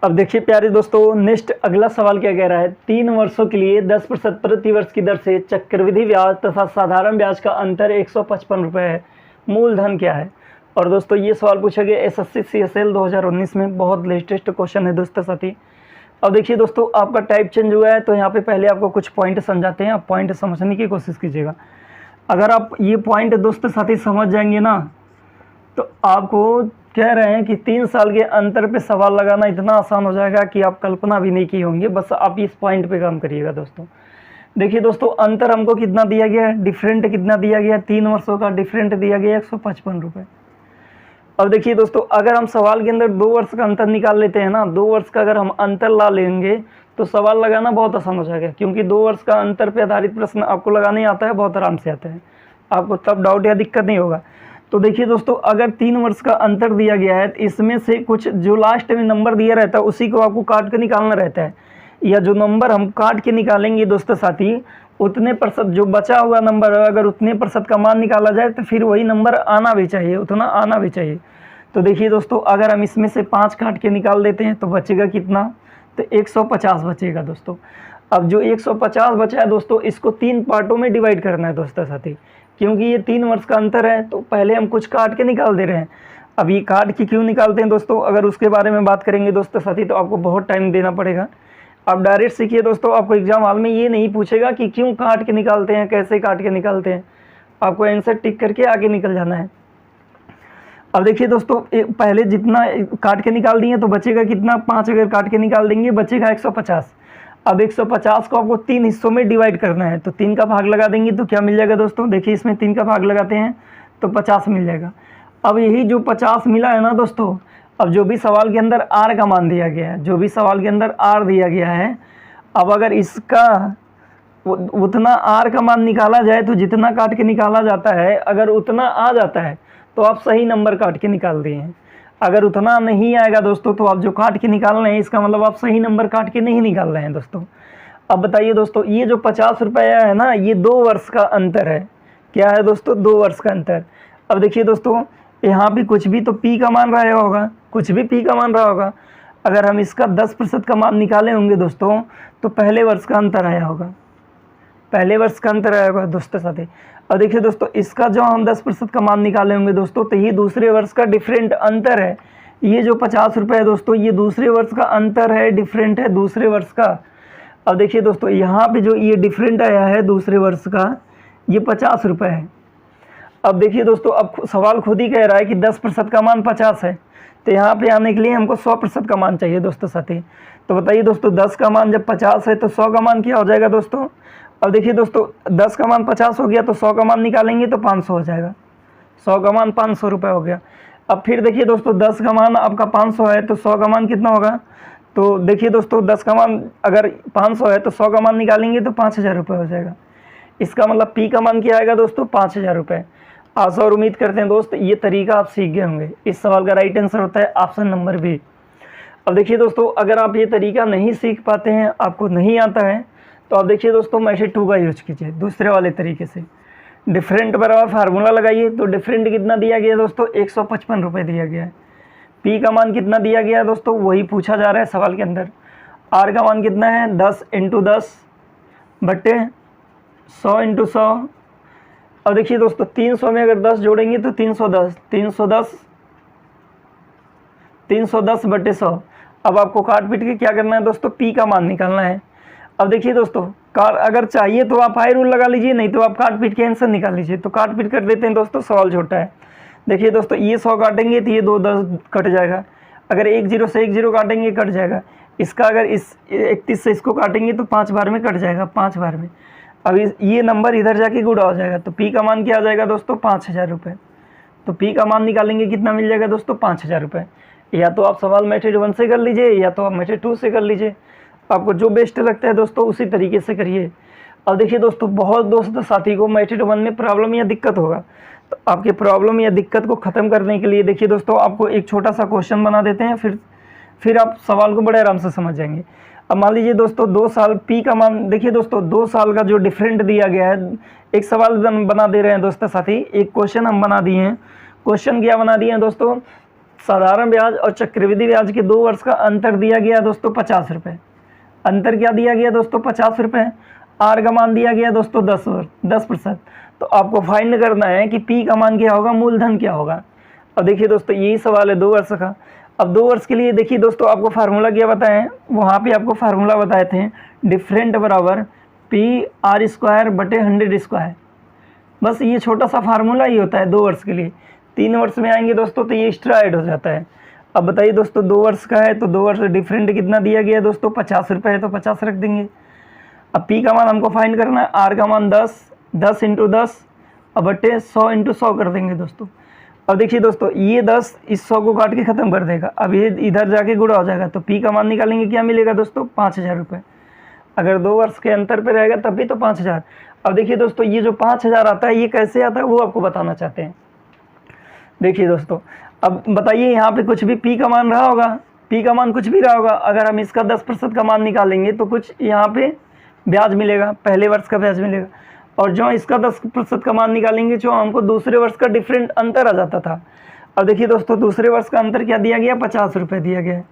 अब देखिए प्यारे दोस्तों, नेक्स्ट अगला सवाल क्या कह रहा है, 3 वर्षों के लिए 10% प्रति वर्ष की दर से चक्रवृद्धि ब्याज तथा साधारण ब्याज का अंतर 155 रुपये है, मूलधन क्या है। और दोस्तों ये सवाल पूछा गया SSC CSL 2019 में, बहुत लेटेस्ट क्वेश्चन है दोस्तों साथी। अब देखिए दोस्तों, आपका टाइप चेंज हुआ है तो यहाँ पे पहले आपको कुछ पॉइंट समझाते हैं, आप पॉइंट समझने की कोशिश कीजिएगा। अगर आप ये पॉइंट दोस्तों साथी समझ जाएंगे ना, तो आपको कह रहे हैं कि 3 साल के अंतर पे सवाल लगाना इतना आसान हो जाएगा कि आप कल्पना भी नहीं की होंगे। बस आप इस पॉइंट पे काम करिएगा दोस्तों। देखिए दोस्तों, अंतर हमको कितना दिया गया है, डिफरेंट कितना दिया गया है, 3 वर्षों का डिफरेंट दिया गया है 155 रुपये। अब देखिए दोस्तों, अगर हम सवाल के अंदर 2 वर्ष का अंतर निकाल लेते हैं ना, 2 वर्ष का अगर हम अंतर ला लेंगे तो सवाल लगाना बहुत आसान हो जाएगा, क्योंकि 2 वर्ष का अंतर पे आधारित प्रश्न आपको लगाने आता है, बहुत आराम से आता है, आपको तब डाउट या दिक्कत नहीं होगा। तो देखिए दोस्तों, अगर 3 वर्ष का अंतर दिया गया है तो इसमें से कुछ जो लास्ट में नंबर दिया रहता है उसी को आपको काट के निकालना रहता है, या जो नंबर हम काट के निकालेंगे दोस्तों साथी, उतने प्रतिशत जो बचा हुआ नंबर है, अगर उतने प्रतिशत का मान निकाला जाए तो फिर वही नंबर आना भी चाहिए, उतना आना भी चाहिए। तो देखिए दोस्तों, अगर हम इसमें से 5 काट के निकाल देते हैं तो बचेगा कितना, तो 150 बचेगा दोस्तों। अब जो 150 बचा है दोस्तों, इसको 3 पार्टों में डिवाइड करना है दोस्तों साथी, क्योंकि ये 3 वर्ष का अंतर है तो पहले हम कुछ काट के निकाल दे रहे हैं। अब ये काट के क्यों निकालते हैं दोस्तों, अगर उसके बारे में बात करेंगे दोस्तों साथी तो आपको बहुत टाइम देना पड़ेगा। आप डायरेक्ट सीखिए दोस्तों, आपको एग्जाम हॉल में ये नहीं पूछेगा कि क्यों काट के निकालते हैं, कैसे काट के निकालते हैं, आपको आंसर टिक करके आगे निकल जाना है। अब देखिए दोस्तों, पहले जितना काट के निकाल दिए तो बचेगा कितना, 5 अगर काट के निकाल देंगे बचेगा 150। अब 150 को आपको 3 हिस्सों में डिवाइड करना है, तो 3 का भाग लगा देंगे तो क्या मिल जाएगा दोस्तों, देखिए इसमें 3 का भाग लगाते हैं तो 50 मिल जाएगा। अब यही जो 50 मिला है ना दोस्तों, अब जो भी सवाल के अंदर R का मान दिया गया है, जो भी सवाल के अंदर R दिया गया है, अब अगर इसका उतना R का मान निकाला जाए तो जितना काट के निकाला जाता है अगर उतना आ जाता है तो आप सही नंबर काट के निकाल दिए हैं। अगर उतना नहीं आएगा दोस्तों तो आप जो काट के निकाल रहे हैं इसका मतलब आप सही नंबर काट के नहीं निकाल रहे हैं दोस्तों। अब बताइए दोस्तों, ये जो 50 रुपया है ना, ये 2 वर्ष का अंतर है। क्या है दोस्तों, 2 वर्ष का अंतर। अब देखिए दोस्तों, यहाँ भी कुछ भी तो P का मान रहा होगा, कुछ भी P का मान रहा होगा। अगर हम इसका 10% का मान निकाले होंगे दोस्तों तो पहले वर्ष का अंतर आया होगा, पहले वर्ष का अंतर आया होगा दोस्तों साथी। अब देखिए दोस्तों, इसका जो हम 10% का मान निकाले होंगे दोस्तों तो ये दूसरे वर्ष का डिफरेंट अंतर है। ये जो 50 रुपये है दोस्तों, ये दूसरे वर्ष का अंतर है, डिफरेंट है दूसरे वर्ष का। अब देखिए दोस्तों, यहाँ पे जो ये डिफरेंट आया है दूसरे वर्ष का, ये 50 रुपये है। अब देखिए दोस्तों, अब सवाल खुद ही कह रहा है कि 10% का मान 50 है, तो यहाँ पे आने के लिए हमको 100% का मान चाहिए दोस्तों साथी। तो बताइए दोस्तों, 10 का मान जब 50 है तो 100 का मान क्या हो जाएगा दोस्तों। अब देखिए दोस्तों, 10 का मान 50 हो गया तो 100 का मान निकालेंगे तो 500 हो जाएगा, 100 का मान 500 रुपये हो गया। अब फिर देखिए दोस्तों, 10 का मान आपका 500 है तो 100 का मान कितना होगा। तो देखिए दोस्तों, 10 का मान अगर 500 है तो 100 का मान निकालेंगे तो 5000 रुपये हो जाएगा। इसका मतलब P का मान क्या आएगा दोस्तों, 5000 रुपये। आशा और उम्मीद करते हैं दोस्त ये तरीका आप सीख गए होंगे। इस सवाल का राइट आंसर होता है ऑप्शन नंबर B। अब देखिए दोस्तों, अगर आप ये तरीका नहीं सीख पाते हैं, आपको नहीं आता है, तो आप देखिए दोस्तों मेथड 2 का यूज कीजिए दूसरे वाले तरीके से। डिफरेंट बराबर फार्मूला लगाइए, तो डिफरेंट कितना दिया गया दोस्तों, 155 रुपये दिया गया है। P का मान कितना दिया गया है दोस्तों, वही पूछा जा रहा है सवाल के अंदर। R का मान कितना है, 10 × 10 बट्टे 100 × 100। अब देखिए दोस्तों, 300 में अगर 10 जोड़ेंगे तो 310, 310 बट्टे 100। अब आपको काट पीट के क्या करना है दोस्तों, P का मान निकालना है। अब देखिए दोस्तों, अगर चाहिए तो आप हाई रूल लगा लीजिए, नहीं तो आप काट पीट के आंसर निकाल लीजिए। तो काट पीट कर देते हैं दोस्तों, सवाल छोटा है। देखिए दोस्तों, ये 100 काटेंगे तो ये 2 10 कट जाएगा। अगर 1 0 से 1 0 काटेंगे कट जाएगा। इसका अगर इस 31 से इसको काटेंगे तो 5 बार में कट जाएगा, 5 बार में। अब ये नंबर इधर जाके गुणा हो जाएगा, तो P का मान क्या आ जाएगा दोस्तों, 5000 रुपये। तो P का मान निकालेंगे कितना मिल जाएगा दोस्तों, 5000 रुपये। या तो आप सवाल मेथड 1 से कर लीजिए या तो आप मेथड 2 से कर लीजिए, आपको जो बेस्ट लगता है दोस्तों उसी तरीके से करिए। अब देखिए दोस्तों, बहुत दोस्त साथी को मेथड 1 में प्रॉब्लम या दिक्कत होगा, तो आपके प्रॉब्लम या दिक्कत को ख़त्म करने के लिए देखिए दोस्तों, आपको एक छोटा सा क्वेश्चन बना देते हैं, फिर आप सवाल को बड़े आराम से समझ जाएंगे। अब मान लीजिए दोस्तों 2 साल पी का मान, देखिए दोस्तों 2 साल का जो डिफरेंट दिया गया है, एक सवाल बना दे रहे हैं दोस्तों साथी, एक क्वेश्चन हम बना दिए हैं। क्वेश्चन क्या बना दिए हैं दोस्तों, साधारण ब्याज और चक्रवृद्धि ब्याज के 2 वर्ष का अंतर दिया गया दोस्तों 50 रुपये। अंतर क्या दिया गया दोस्तों, 50 रुपये। आर का मान दिया गया दोस्तों 10%। तो आपको फाइंड करना है कि पी का मान क्या होगा, मूलधन क्या होगा। अब देखिए दोस्तों, यही सवाल है 2 वर्ष का। अब 2 वर्ष के लिए देखिए दोस्तों, आपको फार्मूला क्या बताएं, वहाँ पे आपको फार्मूला बताए थे, डिफरेंट बराबर पी आर स्क्वायर बटे 100 स्क्वायर। बस ये छोटा सा फार्मूला ही होता है 2 वर्ष के लिए। 3 वर्ष में आएंगे दोस्तों तो ये एक्स्ट्रा ऐड हो जाता है। अब बताइए दोस्तों, 2 वर्ष का है तो 2 वर्ष डिफरेंट कितना दिया गया है दोस्तों, 50 रुपये है तो 50 रख देंगे। अब पी का मान हमको फाइंड करना है, आर का मान 10 इंटू 10 अब बटे 100 इंटू 100 कर देंगे दोस्तों। अब देखिए दोस्तों, ये 10 इस 100 को काट के ख़त्म कर देगा, अब ये इधर जाके गुणा हो जाएगा, तो पी का मान निकालेंगे, क्या मिलेगा दोस्तों, 5000 रुपये। अगर 2 वर्ष के अंतर पे रहेगा तब भी तो 5000। अब देखिए दोस्तों, ये जो 5000 आता है ये कैसे आता है वो आपको बताना चाहते हैं। देखिए दोस्तों, अब बताइए यहाँ पे कुछ भी पी का मान रहा होगा, पी का मान कुछ भी रहा होगा, अगर हम इसका 10% का मान निकालेंगे तो कुछ यहाँ पे ब्याज मिलेगा, पहले वर्ष का ब्याज मिलेगा, और जो इसका 10% का मान निकालेंगे जो हमको दूसरे वर्ष का डिफरेंट अंतर आ जाता था। अब देखिए दोस्तों, दूसरे वर्ष का अंतर क्या दिया गया, 50 रुपये दिया गया है।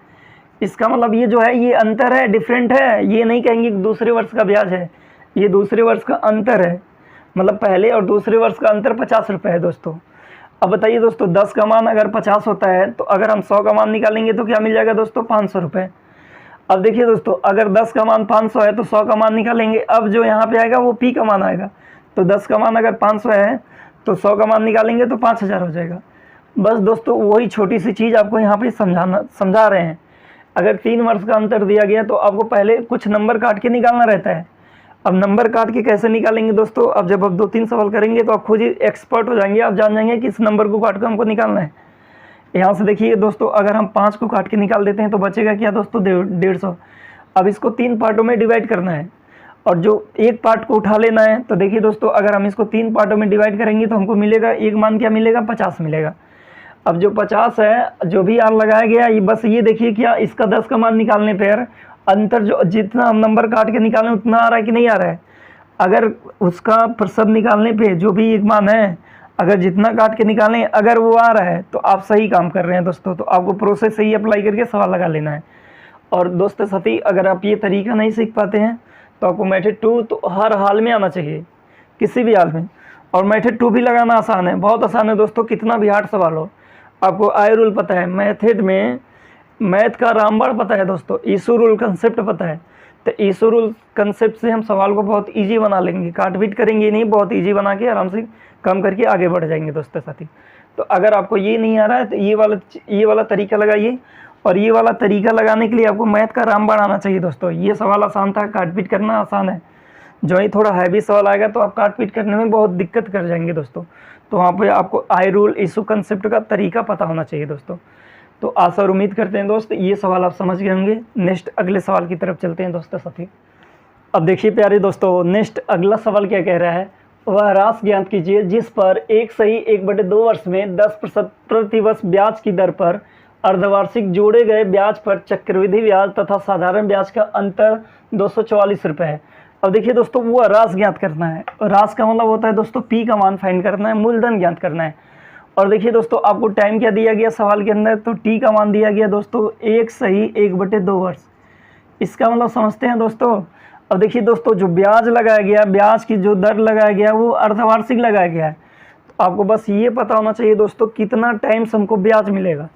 इसका मतलब ये जो है ये अंतर है, डिफरेंट है, ये नहीं कहेंगे कि दूसरे वर्ष का ब्याज है, ये दूसरे वर्ष का अंतर है, मतलब पहले और दूसरे वर्ष का अंतर 50 रुपये है दोस्तों। अब बताइए दोस्तों, 10 का मान अगर 50 होता है तो अगर हम 100 का मान निकालेंगे तो क्या मिल जाएगा दोस्तों, 500 रुपये। अब देखिए दोस्तों, अगर 10 का मान 500 है तो 100 का मान निकालेंगे, अब जो यहाँ पे आएगा वो पी का मान आएगा। तो 10 का मान अगर 500 है तो 100 का मान निकालेंगे तो 5000 हो जाएगा। बस दोस्तों, वही छोटी सी चीज़ आपको यहाँ पे समझा रहे हैं। अगर 3 वर्ष का अंतर दिया गया तो आपको पहले कुछ नंबर काट के निकालना रहता है। अब नंबर काट के कैसे निकालेंगे दोस्तों, अब जब आप 2-3 सवाल करेंगे तो आप खुद ही एक्सपर्ट हो जाएंगे, आप जान जाएंगे कि इस नंबर को काट कर हमको निकालना है। यहाँ से देखिए दोस्तों, अगर हम 5 को काट के निकाल देते हैं तो बचेगा क्या दोस्तों, 150। अब इसको 3 पार्टों में डिवाइड करना है और जो एक पार्ट को उठा लेना है। तो देखिए दोस्तों, अगर हम इसको 3 पार्टों में डिवाइड करेंगे तो हमको मिलेगा, एक मान क्या मिलेगा, 50 मिलेगा। अब जो 50 है, जो भी आर लगाया गया, ये बस ये देखिए क्या इसका 10 का मान निकालने पर अंतर जो जितना हम नंबर काट के निकालें उतना आ रहा है कि नहीं आ रहा है। अगर उसका प्रतिशत निकालने पे जो भी एक मान है, अगर जितना काट के निकालें अगर वो आ रहा है तो आप सही काम कर रहे हैं दोस्तों। तो आपको प्रोसेस सही अप्लाई करके सवाल लगा लेना है। और दोस्तों साथी, अगर आप ये तरीका नहीं सीख पाते हैं तो आपको मेथड 2 तो हर हाल में आना चाहिए, किसी भी हाल में। और मेथड 2 भी लगाना आसान है, बहुत आसान है दोस्तों, कितना भी हार्ड सवाल हो। आपको आई रूल पता है, मेथड में मैथ का रामबाण पता है दोस्तों, ईसू रूल कंसेप्ट पता है, तो ईसू रूल कंसेप्ट से हम सवाल को बहुत ईजी बना लेंगे, काट पीट करेंगे नहीं, बहुत ईजी बना के आराम से कम करके आगे बढ़ जाएंगे दोस्तों साथी। तो अगर आपको ये नहीं आ रहा है तो ये वाला तरीका लगाइए, और ये वाला तरीका लगाने के लिए आपको मैथ का रामबाण आना चाहिए दोस्तों। ये सवाल आसान था, काट पीट करना आसान है, जो ही थोड़ा हैवी सवाल आएगा तो आप काट पीट करने में बहुत दिक्कत कर जाएंगे दोस्तों। तो वहाँ पे आपको आई रूल ईसू कंसेप्ट का तरीका पता होना चाहिए दोस्तों। तो आशा और उम्मीद करते हैं दोस्त ये सवाल आप समझ गए होंगे। नेक्स्ट अगले सवाल की तरफ चलते हैं दोस्तों साथी। अब देखिए प्यारे दोस्तों, नेक्स्ट अगला सवाल क्या कह रहा है, वह राशि ज्ञात कीजिए जिस पर 1/2 वर्ष में 10% प्रतिवर्ष ब्याज की दर पर अर्धवार्षिक जोड़े गए ब्याज पर चक्रवृद्धि ब्याज तथा साधारण ब्याज का अंतर 244 रुपये है। अब देखिए दोस्तों, वो राशि ज्ञात करना है। राशि का मतलब होता है दोस्तों पी का मान फाइंड करना है, मूलधन ज्ञात करना है। और देखिए दोस्तों, आपको टाइम क्या दिया गया सवाल के अंदर, तो टी का मान दिया गया दोस्तों 1/2 वर्ष। इसका मतलब समझते हैं दोस्तों। अब देखिए दोस्तों, जो ब्याज लगाया गया, ब्याज की जो दर लगाया गया वो अर्धवार्षिक लगाया गया है। तो आपको बस ये पता होना चाहिए दोस्तों कितना टाइम्स हमको ब्याज मिलेगा।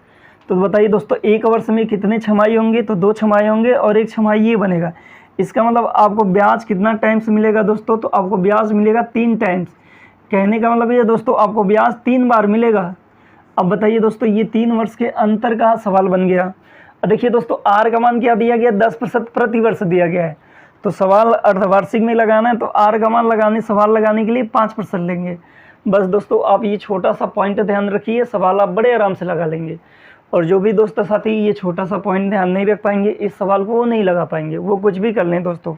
तो बताइए दोस्तों, 1 वर्ष में कितने छमाही होंगे, तो 2 छमाही होंगे और 1 छमाही ये बनेगा। इसका मतलब आपको ब्याज कितना टाइम्स मिलेगा दोस्तों, तो आपको ब्याज मिलेगा 3 टाइम्स। कहने का मतलब ये दोस्तों, आपको ब्याज 3 बार मिलेगा। अब बताइए दोस्तों, ये 3 वर्ष के अंतर का सवाल बन गया। देखिए दोस्तों, आर का मान क्या दिया गया, 10% प्रति वर्ष दिया गया है। तो सवाल अर्धवार्षिक में लगाना है तो आर का मान सवाल लगाने के लिए 5% लेंगे। बस दोस्तों, आप ये छोटा सा पॉइंट ध्यान रखिए, सवाल आप बड़े आराम से लगा लेंगे। और जो भी दोस्त साथी ये छोटा सा पॉइंट ध्यान नहीं रख पाएंगे, इस सवाल को वो नहीं लगा पाएंगे, वो कुछ भी कर लें दोस्तों।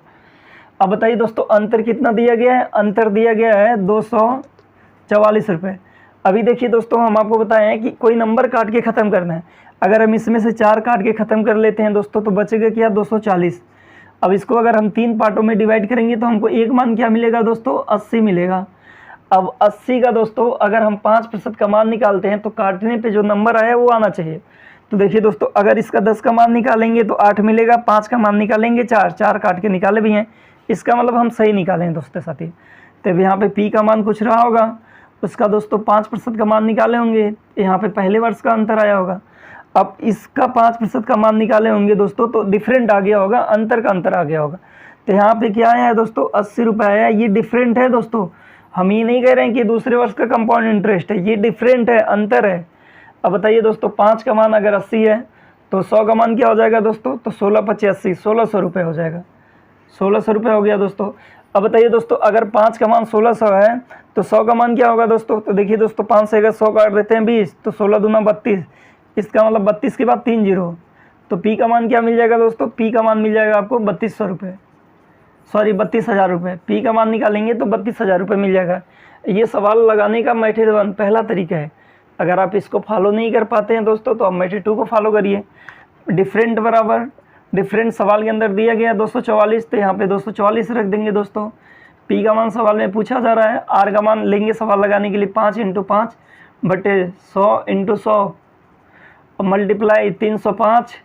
अब बताइए दोस्तों अंतर कितना दिया गया है, अंतर दिया गया है 244 रुपये। अभी देखिए दोस्तों हम आपको बताएं हैं कि कोई नंबर काट के ख़त्म करना है। अगर हम इसमें से 4 काट के ख़त्म कर लेते हैं दोस्तों तो बचेगा क्या 240। अब इसको अगर हम 3 पार्टों में डिवाइड करेंगे तो हमको एक मान क्या मिलेगा दोस्तों 80 मिलेगा। अब 80 का दोस्तों अगर हम 5% का मान निकालते हैं तो काटने पे जो नंबर आया वो आना चाहिए। तो देखिए दोस्तों अगर इसका 10 का मान निकालेंगे तो 8 मिलेगा, 5 का मान निकालेंगे 4 काट के निकाले भी हैं, इसका मतलब हम सही निकालें दोस्तों साथी। तो यहाँ पे पी का मान कुछ रहा होगा, उसका दोस्तों 5% का मान निकाले होंगे, यहाँ पे पहले वर्ष का अंतर आया होगा। अब इसका 5% का मान निकाले होंगे दोस्तों तो डिफरेंट आ गया होगा, अंतर का अंतर आ गया होगा। तो यहाँ पे क्या आया है दोस्तों 80 रुपये आया, ये डिफरेंट है दोस्तों। हम ये नहीं कह रहे हैं कि दूसरे वर्ष का कंपाउंड इंटरेस्ट है, ये डिफरेंट है, अंतर है। अब बताइए दोस्तों 5 का मान अगर 80 है तो 100 का मान क्या हो जाएगा दोस्तों, तो 16 × 80 1600 रुपये हो जाएगा, 1600 रुपये हो गया दोस्तों। अब बताइए दोस्तों अगर 5 का मान 1600 है तो 100 का मान क्या होगा दोस्तों, तो देखिए दोस्तों 5 से अगर 100 काट देते हैं 20 तो 16 दूना 32, इसका मतलब 32 के बाद 3 जीरो, तो पी का मान क्या मिल जाएगा दोस्तों, पी का मान मिल जाएगा आपको 3200 रुपये, सॉरी 32,000 रुपये। पी का मान निकालेंगे तो 32,000 रुपये मिल जाएगा। ये सवाल लगाने का मेथड 1 पहला तरीका है। अगर आप इसको फॉलो नहीं कर पाते हैं दोस्तों तो आप मेथड 2 को फॉलो करिए। डिफरेंट बराबर डिफरेंट सवाल के अंदर दिया गया 244, तो यहाँ पे 244 रख देंगे दोस्तों। पी का मान सवाल में पूछा जा रहा है, आर का मान लेंगे सवाल लगाने के लिए 5 × 5 बटे 100 × 100 मल्टीप्लाई 305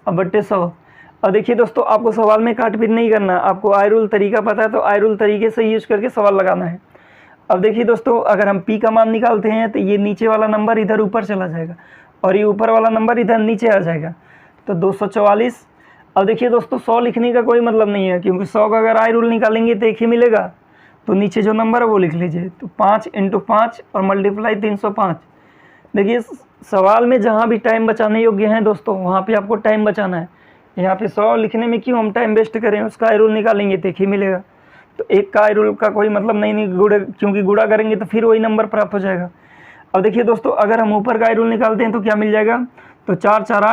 बटे 100। और देखिए दोस्तों आपको सवाल में काटपीट नहीं करना, आपको आई रूल तरीका पता है तो आई रूल तरीके से यूज करके सवाल लगाना है। अब देखिए दोस्तों अगर हम पी का मान निकालते हैं तो ये नीचे वाला नंबर इधर ऊपर चला जाएगा और ये ऊपर वाला नंबर इधर नीचे आ जाएगा, तो 244। अब देखिए दोस्तों 100 लिखने का कोई मतलब नहीं है, क्योंकि 100 का अगर आई रूल निकालेंगे तो एक ही मिलेगा, तो नीचे जो नंबर है वो लिख लीजिए। तो 5 × 5 और मल्टीप्लाई 305। देखिए सवाल में जहाँ भी टाइम बचाने योग्य हैं दोस्तों वहाँ पे आपको टाइम बचाना है। यहाँ पे 100 लिखने में क्यों हम टाइम वेस्ट करें, उसका आई रूल निकालेंगे तो एक ही मिलेगा। तो एक का आई रूल का कोई मतलब नहीं गुड़ा, क्योंकि गुड़ा करेंगे तो फिर वही नंबर प्राप्त हो जाएगा। अब देखिए दोस्तों अगर हम ऊपर का आई रूल निकालते हैं तो क्या मिल जाएगा, तो 4 × 4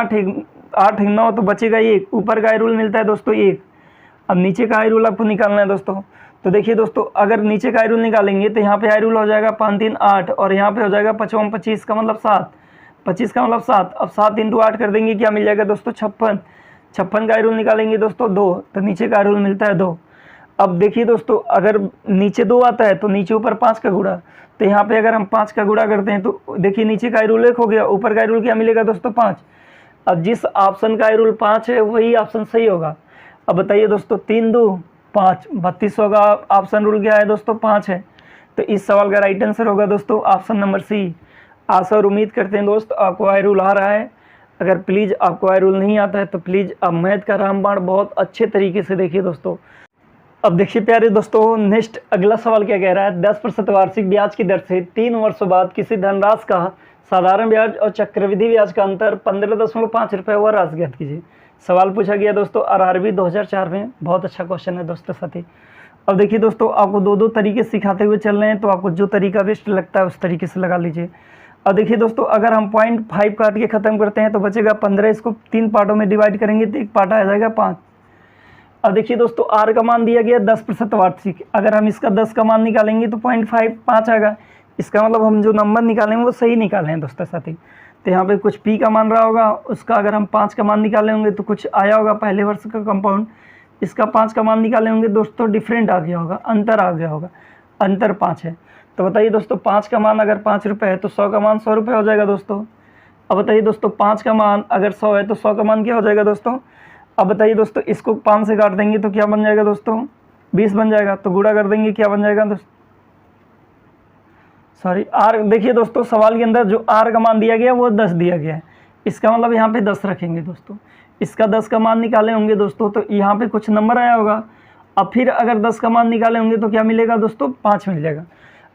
8 × 9 तो बचेगा 1, ऊपर का आई रूल मिलता है दोस्तों 1। अब नीचे का आई रूल आपको निकालना है दोस्तों। तो देखिए दोस्तों अगर नीचे का आई रूल निकालेंगे तो यहाँ पे आई रूल हो जाएगा 5 × 3 8 और यहाँ पे हो जाएगा 55 25 का मतलब 7, 25 का मतलब 7। अब 7 × 8 कर देंगे, क्या मिल जाएगा दोस्तों 56, 56 का आई रूल निकालेंगे दोस्तों 2, तो नीचे का आई रूल मिलता है 2। अब देखिए दोस्तों अगर नीचे 2 आता है तो नीचे ऊपर 5 का गुणा, तो यहाँ पे अगर हम 5 का गुणा करते हैं तो देखिए नीचे का आई रूल 1 हो गया, ऊपर का आई रूल क्या मिलेगा दोस्तों 5। अब जिस ऑप्शन का आई रूल 5 है वही ऑप्शन सही होगा। अब बताइए दोस्तों 3 × 2 = 5, 3200 का ऑप्शन रूल क्या है दोस्तों 5 है, तो इस सवाल का राइट आंसर होगा दोस्तों ऑप्शन नंबर सी। आशा और उम्मीद करते हैं दोस्त आपको आई रूल आ रहा है। अगर प्लीज़ आपको आई रूल नहीं आता है तो प्लीज़ आप मैथ का रामबाण बहुत अच्छे तरीके से देखिए दोस्तों। अब देखिए प्यारे दोस्तों नेक्स्ट अगला सवाल क्या कह रहा है, 10% वार्षिक ब्याज की दर से 3 वर्षों बाद किसी धनराशि का साधारण ब्याज और चक्रवृद्धि ब्याज का अंतर 15.5 रुपये हुआ, राशि ज्ञात कीजिए। सवाल पूछा गया दोस्तों आरआरबी 2004 में, बहुत अच्छा क्वेश्चन है दोस्तों साथी। अब देखिए दोस्तों आपको 2 तरीके सिखाते हुए चल रहे हैं, तो आपको जो तरीका बेस्ट लगता है उस तरीके से लगा लीजिए। अब देखिए दोस्तों अगर हम 0.5 काट के ख़त्म करते हैं तो बचेगा 15, इसको 3 पार्टों में डिवाइड करेंगे तो एक पार्ट आ जाएगा 5। अब देखिए दोस्तों आर का मान दिया गया 10% वार्षिक, अगर हम इसका 10 का मान निकालेंगे तो 0.5 आएगा, इसका मतलब हम जो नंबर निकालेंगे वो सही निकाले हैं दोस्तों साथी। तो यहाँ पे कुछ पी का मान रहा होगा, उसका अगर हम 5 का मान निकाले होंगे तो कुछ आया होगा पहले वर्ष का कंपाउंड, इसका 5 का मान निकाले होंगे दोस्तों डिफरेंट आ गया होगा, अंतर आ गया होगा, अंतर 5 है। तो बताइए दोस्तों 5 का मान अगर 5 रुपये है तो 100 का मान 100 रुपये हो जाएगा दोस्तों। अब बताइए दोस्तों 5 का मान अगर 100 है तो 100 का मान क्या हो जाएगा दोस्तों। अब बताइए दोस्तों इसको 5 से काट देंगे तो क्या बन जाएगा दोस्तों 20 बन जाएगा, तो गुणा कर देंगे क्या बन जाएगा दोस्तों, सॉरी आर। देखिए दोस्तों सवाल के अंदर जो आर का मान दिया गया वो 10 दिया गया है, इसका मतलब यहाँ पे 10 रखेंगे दोस्तों, इसका 10 का मान निकाले होंगे दोस्तों तो यहाँ पे कुछ नंबर आया होगा। अब फिर अगर 10 का मान निकाले होंगे तो क्या मिलेगा दोस्तों 5 मिल जाएगा।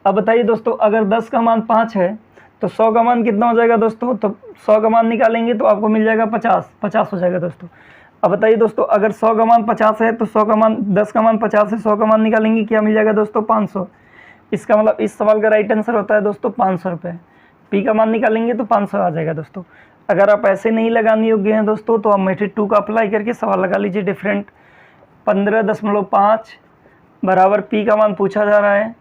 अब बताइए दोस्तों अगर 10 का मान 5 है तो 100 का मान कितना हो जाएगा दोस्तों, तो 100 का मान निकालेंगे तो आपको मिल जाएगा 50 हो जाएगा दोस्तों। अब बताइए दोस्तों अगर 100 का मान 50 है तो 100 का मान 10 का मान 50 है, 100 का मान निकालेंगे क्या मिल जाएगा दोस्तों 500, इसका मतलब इस सवाल का राइट आंसर होता है दोस्तों 500 रुपये। पी का मान निकालेंगे तो 500 आ जाएगा दोस्तों। अगर आप ऐसे नहीं लगाने योग्य हैं दोस्तों तो आप मेथड 2 का अप्लाई करके सवाल लगा लीजिए डिफरेंट 15.5 बराबर पी का मान पूछा जा रहा है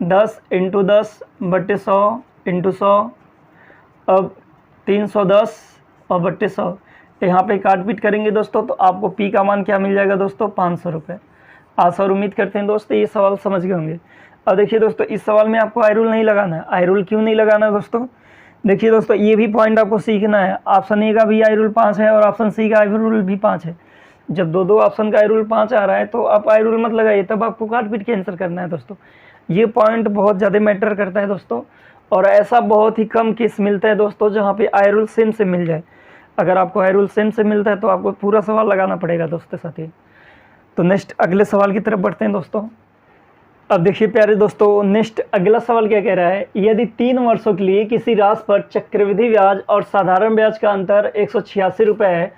10 × 10 बट्टे 100 × 100। अब 310 और बट्टे 100 यहाँ पे काट पीट करेंगे दोस्तों तो आपको पी का मान क्या मिल जाएगा दोस्तों 500 रुपये। आशा और उम्मीद करते हैं दोस्तों ये सवाल समझ गए होंगे। अब देखिए दोस्तों इस सवाल में आपको आई रूल नहीं लगाना है। आई रूल क्यों नहीं लगाना है दोस्तों? देखिए दोस्तों ये भी पॉइंट आपको सीखना है। ऑप्शन ए का भी आई रूल 5 है और ऑप्शन सी का आई रूल भी 5 है। जब दो ऑप्शन का आई रूल 5 आ रहा है तो आप आई रूल मत लगाइए, तब आपको काट पीट के आंसर करना है दोस्तों। ये पॉइंट बहुत ज़्यादा मैटर करता है दोस्तों, और ऐसा बहुत ही कम केस मिलता है दोस्तों जहाँ पे आई रूल सेम से मिल जाए। अगर आपको आई रूल सेम से मिलता है तो आपको पूरा सवाल लगाना पड़ेगा दोस्तों साथी। तो नेक्स्ट अगले सवाल की तरफ बढ़ते हैं दोस्तों। अब देखिए प्यारे दोस्तों, नेक्स्ट अगला सवाल क्या कह रहा है, यदि 3 वर्षों के लिए किसी राशि पर चक्रवृद्धि ब्याज और साधारण ब्याज का अंतर 186 रुपये है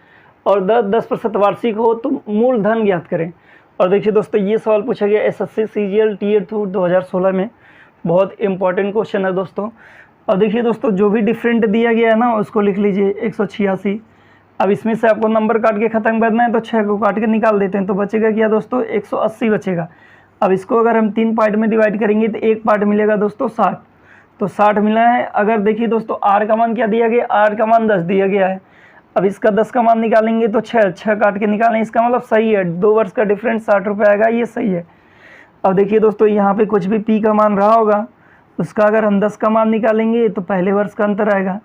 और 10% वार्षिक हो तो मूलधन ज्ञात करें। और देखिए दोस्तों ये सवाल पूछा गया SSC CGL Tier 2 2016 में। बहुत इंपॉर्टेंट क्वेश्चन है दोस्तों। और देखिए दोस्तों जो भी डिफरेंट दिया गया है ना उसको लिख लीजिए 186। अब इसमें से आपको नंबर काट के ख़त्म करना है तो 6 को काट के निकाल देते हैं तो बचेगा क्या दोस्तों 180 बचेगा। अब इसको अगर हम 3 पार्ट में डिवाइड करेंगे तो एक पार्ट मिलेगा दोस्तों 60, तो 60 मिला है। अगर देखिए दोस्तों आर का मान क्या दिया गया, आर का मान 10 दिया गया है। अब इसका 10 का मान निकालेंगे तो 6 काट के निकालें, इसका मतलब सही है। 2 वर्ष का डिफरेंस 60 रुपये आएगा, ये सही है। अब देखिए दोस्तों यहाँ पे कुछ भी पी का मान रहा होगा उसका अगर हम 10 का मान निकालेंगे तो पहले वर्ष का अंतर आएगा।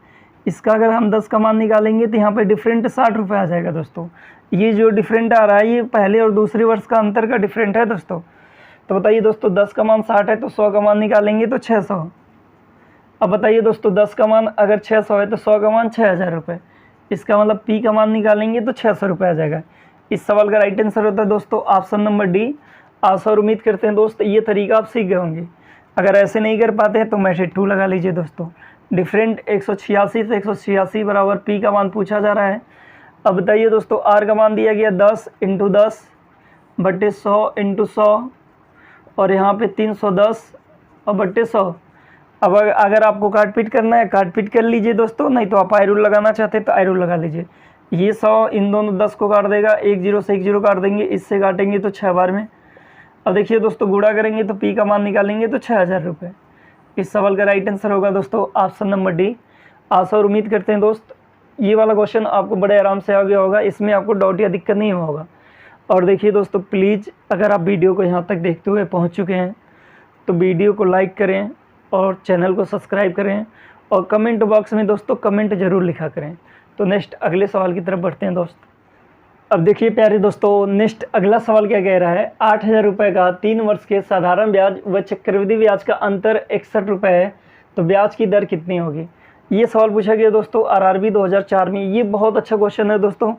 इसका अगर हम 10 का मान निकालेंगे तो यहाँ पे डिफरेंट 60 रुपये आ जाएगा दोस्तों। ये जो डिफरेंट आ रहा है ये पहले और दूसरे वर्ष का अंतर का डिफरेंट है दोस्तों। तो बताइए दोस्तों 10 का मान 60 है तो 100 का मान निकालेंगे तो 600। अब बताइए दोस्तों 10 का मान अगर 600 है तो 100 का मान 6000 रुपये। इसका मतलब पी का मान निकालेंगे तो 600 रुपये आ जाएगा। इस सवाल का राइट आंसर होता है दोस्तों ऑप्शन नंबर डी। आशा और उम्मीद करते हैं दोस्त ये तरीका आप सीख गए होंगे। अगर ऐसे नहीं कर पाते हैं तो मैसेज 2 लगा लीजिए दोस्तों। डिफरेंट 186 से 186 बराबर पी का मान पूछा जा रहा है। अब बताइए दोस्तों आर का मान दिया गया 10 × 10 बट्टे 100 × 100 और यहाँ पे 310 और बट्टे 100। अब अगर आपको काट पीट करना है काट पीट कर लीजिए दोस्तों, नहीं तो आप आई रूल लगाना चाहते हैं तो आई रूल लगा लीजिए। ये 100 इन दोनों 10 को काट देगा, 1 0 से 1 0 काट देंगे, इससे काटेंगे तो 6 बार में। अब देखिए दोस्तों गुणा करेंगे तो पी का मान निकालेंगे तो 6000 रुपये। इस सवाल का राइट आंसर होगा दोस्तों ऑप्शन नंबर डी। आशा और उम्मीद करते हैं दोस्त ये वाला क्वेश्चन आपको बड़े आराम से आ गया होगा, इसमें आपको डाउट या दिक्कत नहीं होगा। और देखिए दोस्तों प्लीज़ अगर आप वीडियो को यहाँ तक देखते हुए पहुँच चुके हैं तो वीडियो को लाइक करें और चैनल को सब्सक्राइब करें और कमेंट बॉक्स में दोस्तों कमेंट ज़रूर लिखा करें। तो नेक्स्ट अगले सवाल की तरफ बढ़ते हैं दोस्त। अब देखिए प्यारे दोस्तों नेक्स्ट अगला सवाल क्या कह रहा है, 8000 रुपये का 3 वर्ष के साधारण ब्याज व चक्रवृद्धि ब्याज का अंतर 61 रुपये है तो ब्याज की दर कितनी होगी। ये सवाल पूछा गया दोस्तों RRB 2004 में। ये बहुत अच्छा क्वेश्चन है दोस्तों।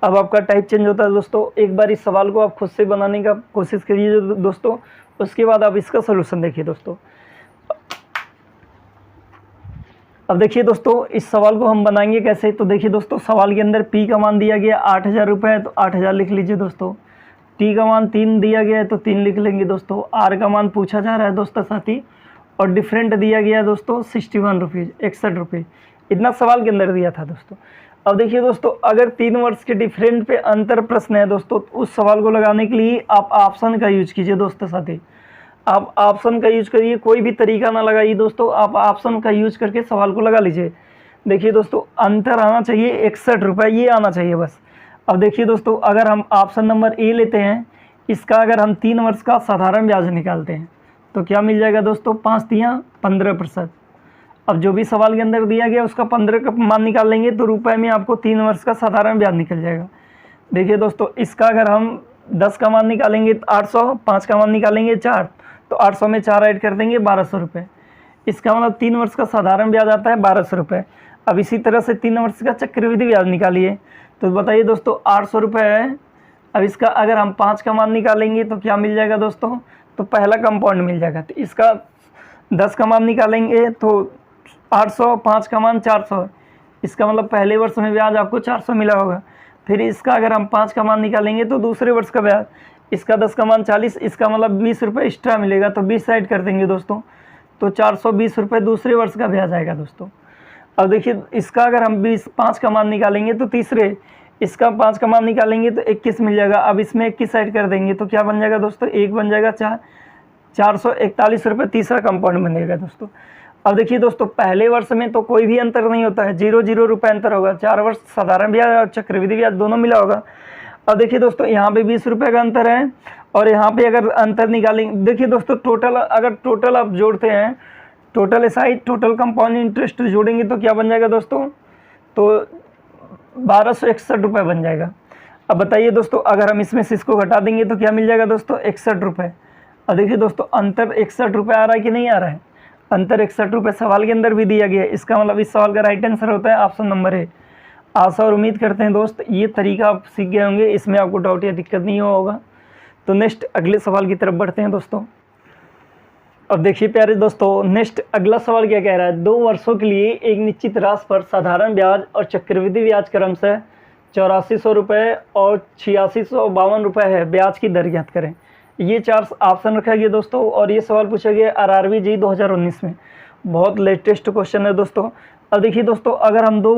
अब आपका टाइप चेंज होता है दोस्तों। एक बार इस सवाल को आप खुद से बनाने का कोशिश करिए दोस्तों, उसके बाद आप इसका सलूशन देखिए दोस्तों। अब देखिए दोस्तों इस सवाल को हम बनाएंगे कैसे, तो देखिए दोस्तों सवाल के अंदर पी का मान दिया गया 8000 रुपये है तो 8000 लिख लीजिए दोस्तों। टी का मान 3 दिया गया है तो 3 लिख लेंगे दोस्तों। आर का मान पूछा जा रहा है दोस्तों साथी और डिफरेंट दिया गया है दोस्तों 61 रुपीज़ 61 रुपये, इतना सवाल के अंदर दिया था दोस्तों। अब देखिए दोस्तों अगर 3 वर्ष के डिफरेंट पे अंतर प्रश्न है दोस्तों तो उस सवाल को लगाने के लिए आप ऑप्शन का यूज कीजिए दोस्तों साथी। आप ऑप्शन का यूज करिए, कोई भी तरीका ना लगाइए दोस्तों, आप ऑप्शन का यूज करके सवाल को लगा लीजिए। देखिए दोस्तों अंतर आना चाहिए 61 रुपये, ये आना चाहिए बस। अब देखिए दोस्तों अगर हम ऑप्शन नंबर ए लेते हैं, इसका अगर हम 3 वर्ष का साधारण ब्याज निकालते हैं तो क्या मिल जाएगा दोस्तों 5 तियाँ 15%। अब जो भी सवाल के अंदर दिया गया उसका 15 का मान निकाल लेंगे तो रुपए में आपको 3 वर्ष का साधारण ब्याज निकल जाएगा। देखिए दोस्तों इसका अगर हम 10 का मान निकालेंगे तो 800, 5 का मान निकालेंगे 4 तो 800 में 4 ऐड कर देंगे 1200 रुपये। इसका मतलब 3 वर्ष का साधारण ब्याज आता है 1200 रुपये। अब इसी तरह से 3 वर्ष का चक्रवृद्धि ब्याज निकालिए तो बताइए दोस्तों 800 रुपये है। अब इसका अगर हम 5 का मान निकालेंगे तो क्या मिल जाएगा दोस्तों, तो पहला कंपाउंड मिल जाएगा। तो इसका 10 का मान निकालेंगे तो 800, 5 का मान 400, इसका मतलब पहले वर्ष में ब्याज आपको 400 मिला होगा। फिर इसका अगर हम 5 का मान निकालेंगे तो दूसरे वर्ष का ब्याज, इसका 10 का मान 40, इसका मतलब 20 रुपये एक्स्ट्रा मिलेगा तो 20 साइड कर देंगे दोस्तों तो 420 रुपये दूसरे वर्ष का ब्याज आएगा दोस्तों। अब देखिए इसका अगर हम 5 का मान निकालेंगे तो तीसरे, इसका 5 का मान निकालेंगे तो 21 मिल जाएगा। अब इसमें 21 ऐड कर देंगे तो क्या बन जाएगा दोस्तों, 1 बन जाएगा 441 रुपये तीसरा कंपाउंड बनेगा दोस्तों। अब देखिए दोस्तों, पहले वर्ष में तो कोई भी अंतर नहीं होता है, 0 रुपये अंतर होगा। 4 वर्ष साधारण ब्याज और चक्रवृद्धि ब्याज दोनों मिला होगा। अब देखिए दोस्तों, यहाँ पे 20 रुपये का अंतर है और यहाँ पे अगर अंतर निकालेंगे, देखिए दोस्तों टोटल, अगर टोटल आप जोड़ते हैं, total SI total compound interest जोड़ेंगे तो क्या बन जाएगा दोस्तों, तो 1261 रुपये बन जाएगा। अब बताइए दोस्तों, अगर हम इसमें से इसको घटा देंगे तो क्या मिल जाएगा दोस्तों, 61 रुपये। और देखिए दोस्तों, अंतर 61 रुपये आ रहा है कि नहीं आ रहा है, अंतर 61 रुपये सवाल के अंदर भी दिया गया है। इसका मतलब इस सवाल का राइट आंसर होता है ऑप्शन नंबर ए। आशा और उम्मीद करते हैं दोस्त ये तरीका आप सीख गए होंगे, इसमें आपको डाउट या दिक्कत नहीं होगा। तो नेक्स्ट अगले सवाल की तरफ बढ़ते हैं दोस्तों। अब देखिए प्यारे दोस्तों, नेक्स्ट अगला सवाल क्या कह रहा है, 2 वर्षों के लिए एक निश्चित राशि पर साधारण ब्याज और चक्रवृद्धि ब्याज क्रमशः 8400 रुपये और 8652 रुपये है, ब्याज की दर ज्ञात करें। ये 4 ऑप्शन रखा गया दोस्तों और ये सवाल पूछा गया RRB जी 2019 में। बहुत लेटेस्ट क्वेश्चन है दोस्तों। अब देखिए दोस्तों, अगर हम 2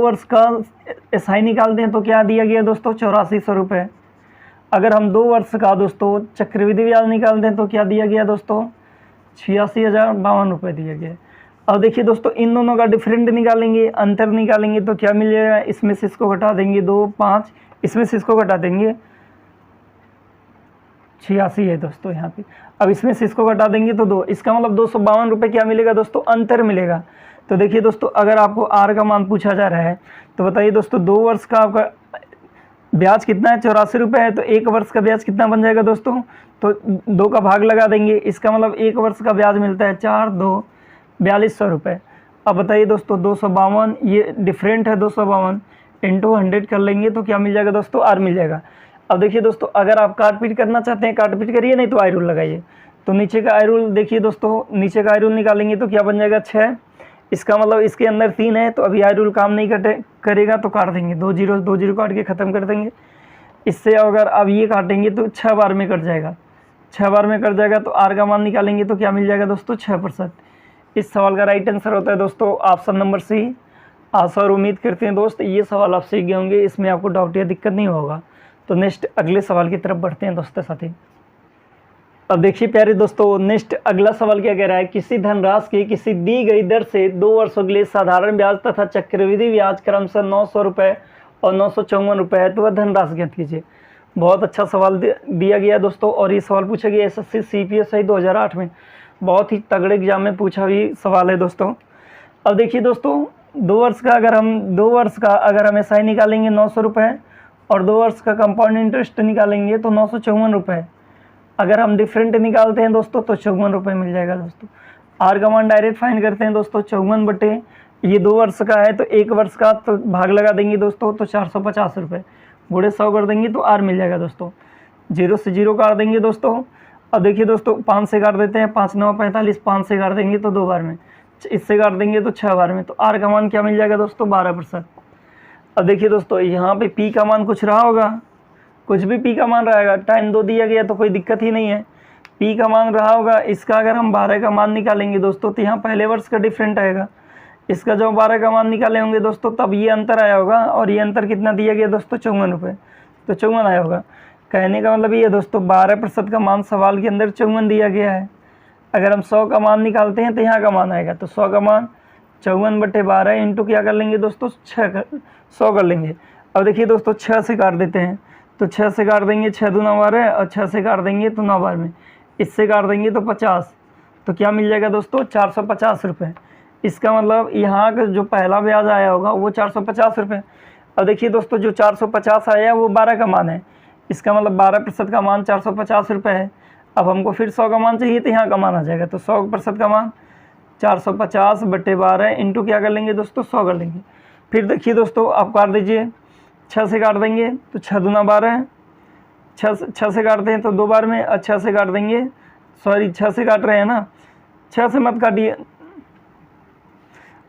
वर्ष का एसआई निकालते हैं तो क्या दिया गया दोस्तों, 8400 रुपये। अगर हम 2 वर्ष का दोस्तों चक्रवृद्धि ब्याज निकालते हैं तो क्या दिया गया दोस्तों, 86,052 रुपये दिया गया। अब देखिए दोस्तों, इन दोनों का डिफरेंट निकालेंगे, अंतर निकालेंगे तो क्या मिल जाएगा, इसमें से इसको घटा देंगे 2, 5, इसमें से इसको घटा देंगे 86 है दोस्तों यहाँ पे। अब इसमें से इसको घटा देंगे तो 2, इसका मतलब 252 रुपये क्या मिलेगा दोस्तों, अंतर मिलेगा। तो देखिए दोस्तों, अगर आपको आर का मान पूछा जा रहा है तो बताइए दोस्तों, 2 वर्ष का आपका ब्याज कितना है, 84 रुपये है, तो 1 वर्ष का ब्याज कितना बन जाएगा दोस्तों, तो 2 का भाग लगा देंगे। इसका मतलब 1 वर्ष का ब्याज मिलता है 4, 2, 4200 रुपये। अब बताइए दोस्तों, 252 ये डिफरेंट है, 252 इंटू 100 कर लेंगे तो क्या मिल जाएगा दोस्तों, आर मिल जाएगा। अब देखिए दोस्तों, अगर आप काट पीट करना चाहते हैं काट पीट करिए, नहीं तो आई रूल लगाइए। तो नीचे का आई रूल देखिए दोस्तों, नीचे का आई रूल निकालेंगे तो क्या बन जाएगा 6, इसका मतलब इसके अंदर 3 है तो अभी आई रूल काम नहीं करेगा तो काट देंगे, 2 जीरो काट के ख़त्म कर देंगे। इससे अगर अब ये काटेंगे तो 6 बार में कट जाएगा, 6 बार में कट जाएगा तो आर का मान निकालेंगे तो क्या मिल जाएगा दोस्तों, 6%। इस सवाल का राइट आंसर होता है दोस्तों ऑप्शन नंबर सी। आशा और उम्मीद करते हैं दोस्त ये सवाल आप सीख गए होंगे, इसमें आपको डाउट या दिक्कत नहीं होगा। तो नेक्स्ट अगले सवाल की तरफ बढ़ते हैं दोस्तों साथी। अब देखिए प्यारे दोस्तों, नेक्स्ट अगला सवाल क्या कह रहा है, किसी धनराशि की किसी दी गई दर से 2 वर्षों के लिए साधारण ब्याज तथा चक्रवृद्धि ब्याज क्रमशः 900 रुपये और 954 रुपये है, तो वह धनराशि ज्ञात कीजिए। बहुत अच्छा सवाल दिया गया दोस्तों और ये सवाल पूछा गया SSC CPSI 2008 में, बहुत ही तगड़े एग्जाम में पूछा हुई सवाल है दोस्तों। अब देखिए दोस्तों, 2 वर्ष का अगर हम एसआई निकालेंगे 900 रुपये और 2 वर्ष का कंपाउंड इंटरेस्ट निकालेंगे तो 954 रुपये। अगर हम डिफरेंट निकालते हैं दोस्तों तो 54 रुपये मिल जाएगा दोस्तों। आर का मान डायरेक्ट फाइंड करते हैं दोस्तों, 54 बटे ये 2 वर्ष का है तो 1 वर्ष का तो भाग लगा देंगे दोस्तों, तो 450 रुपये गुणे 100 कर देंगे तो आर मिल जाएगा दोस्तों। 0 से 0 काट देंगे दोस्तों। अब देखिए दोस्तों, 5 से काट देते हैं, 5 9 45, 5 से काट देंगे तो 2 बार में, इससे काट देंगे तो 6 बार में, तो आर का मान क्या मिल जाएगा दोस्तों, 12%। अब देखिए दोस्तों, यहाँ पे पी का मान कुछ रहा होगा, कुछ भी पी का मान रहेगा, टाइम 2 दिया गया तो कोई दिक्कत ही नहीं है, पी का मान रहा होगा। इसका अगर हम 12 का मान निकालेंगे दोस्तों तो यहाँ पहले वर्ष का डिफरेंट आएगा, इसका जब 12 का मान निकाले होंगे दोस्तों तब ये अंतर आया होगा, और ये अंतर कितना दिया गया दोस्तों, 54 रुपये, तो 54 आया होगा। कहने का मतलब ये दोस्तों 12% का मान सवाल के अंदर 54 दिया गया है। अगर हम 100 का मान निकालते हैं तो यहाँ का मान आएगा, तो 100 का मान 54 बटे 12 इंटू क्या कर लेंगे दोस्तों, 100 कर लेंगे। अब देखिए दोस्तों, 6 से काट देते हैं तो 6 से काट देंगे 6 दूना 12 और 6 से काट देंगे तो 9 बार में, इससे काट देंगे तो 50, तो क्या मिल जाएगा दोस्तों, 450 रुपये। इसका मतलब यहाँ का जो पहला ब्याज आया होगा वो 450 रुपये। अब देखिए दोस्तों, जो 450 आया वो 12 का मान है, इसका मतलब 12% का मान 450 रुपये है। अब हमको फिर 100 का मान चाहिए तो यहाँ का मान आ जाएगा, तो 100% का मान 450 बटे 12 इंटू क्या कर लेंगे दोस्तों, 100 कर लेंगे। फिर देखिए दोस्तों, आप काट दीजिए, 6 से काट देंगे तो 6 दूना 12, 6 से काटते हैं तो 2 बार में, 6 से काट देंगे, 6 से काट रहे हैं ना, 6 से मत काटिए।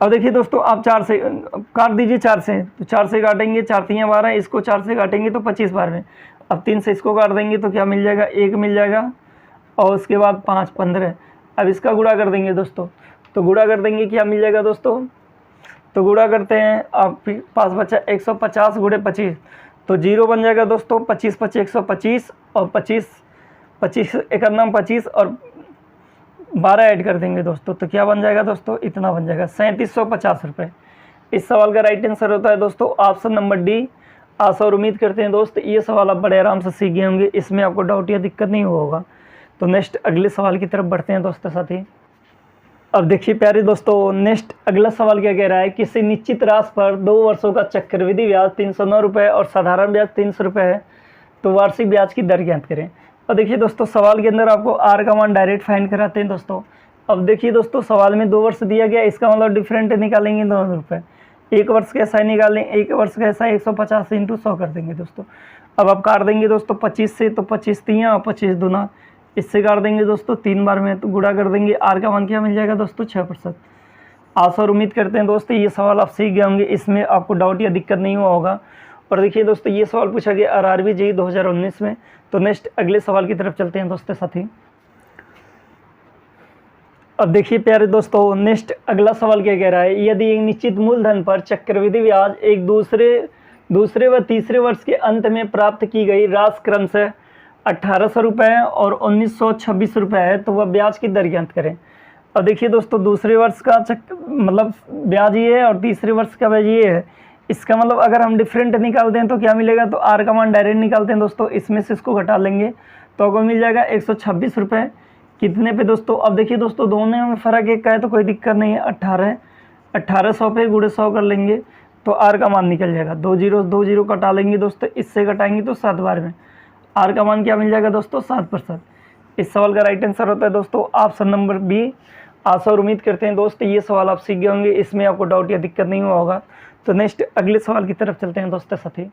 अब देखिए दोस्तों, आप 4 से काट दीजिए, 4 से, तो 4 से काटेंगे, 4 3 12, इसको 4 से काटेंगे तो 25 बार में। अब 3 से इसको काट देंगे तो क्या मिल जाएगा, 1 मिल जाएगा, और उसके बाद 5 15। अब इसका गुणा कर देंगे दोस्तों, तो गुणा कर देंगे क्या मिल जाएगा दोस्तों, तो गुणा करते हैं, आप 5 बचा 150 गुणे 25, तो 0 बन जाएगा दोस्तों। 25 25 125 और 25 25 एक नाम 25 और 12 ऐड कर देंगे दोस्तों, तो क्या बन जाएगा दोस्तों, इतना बन जाएगा 3750 रुपये। इस सवाल का राइट आंसर होता है दोस्तों ऑप्शन नंबर डी। आशा और उम्मीद करते हैं दोस्त ये सवाल आप बड़े आराम से सीख गए होंगे, इसमें आपको डाउट या दिक्कत नहीं होगा। तो नेक्स्ट अगले सवाल की तरफ बढ़ते हैं दोस्तों साथी। अब देखिए प्यारे दोस्तों, नेक्स्ट अगला सवाल क्या कह रहा है, किसी निश्चित राशि पर 2 वर्षों का चक्रवृद्धि ब्याज 309 रुपये और साधारण ब्याज 300 रुपये है, तो वार्षिक ब्याज की दर ज्ञात करें। और देखिए दोस्तों, सवाल के अंदर आपको आर का मान डायरेक्ट फाइंड कराते हैं दोस्तों। अब देखिए दोस्तों, सवाल में 2 वर्ष दिया गया, इसका मतलब डिफरेंट निकालेंगे 2 रुपये। 1 वर्ष कैसा है निकालें, 1 वर्ष कैसा 150 × 100 कर देंगे दोस्तों। अब आप काट देंगे दोस्तों 25 से, तो 25 तियाँ और 25 दूना, इससे काट देंगे दोस्तों 3 बार में, तो गुणा कर देंगे। आर का मान क्या मिल जाएगा दोस्तों, 6%। आशा और उम्मीद करते हैं दोस्तों ये सवाल आप सीख गए होंगे, इसमें आपको डाउट या दिक्कत नहीं हुआ होगा। और देखिए दोस्तों, ये सवाल पूछा गया आरआरबी जेईई 2019 में। तो नेक्स्ट अगले सवाल की तरफ चलते हैं दोस्तों साथी। अब देखिए प्यारे दोस्तों, नेक्स्ट अगला सवाल क्या कह रहा है, यदि एक निश्चित मूलधन पर चक्रवृद्धि ब्याज एक दूसरे व तीसरे वर्ष के अंत में प्राप्त की गई राशि क्रमशः 1800 रुपये और 1926 रुपये है, तो वह ब्याज की दर ज्ञात करें। और देखिए दोस्तों, दूसरे वर्ष का मतलब ब्याज ये है और तीसरे वर्ष का ब्याज ये है। इसका मतलब अगर हम डिफरेंट निकालते हैं तो क्या मिलेगा, तो आर का मान डायरेक्ट निकालते हैं दोस्तों, इसमें से इसको घटा लेंगे तो आपको मिल जाएगा 126 रुपये। कितने पे दोस्तों, अब देखिए दोस्तों, दोनों में फ़र्क एक का है तो कोई दिक्कत नहीं है। 1800 पे गुणे 100 कर लेंगे तो आर का मान निकल जाएगा। 2 जीरो कटा लेंगे दोस्तों, इससे घटाएंगे तो 7 बार में आर का मान क्या मिल जाएगा दोस्तों, 7%। इस सवाल का राइट आंसर होता है दोस्तों ऑप्शन नंबर बी। आशा और उम्मीद करते हैं दोस्त ये सवाल आप सीख गए होंगे, इसमें आपको डाउट या दिक्कत नहीं हुआ होगा। तो नेक्स्ट अगले सवाल की तरफ चलते हैं दोस्तों साथी।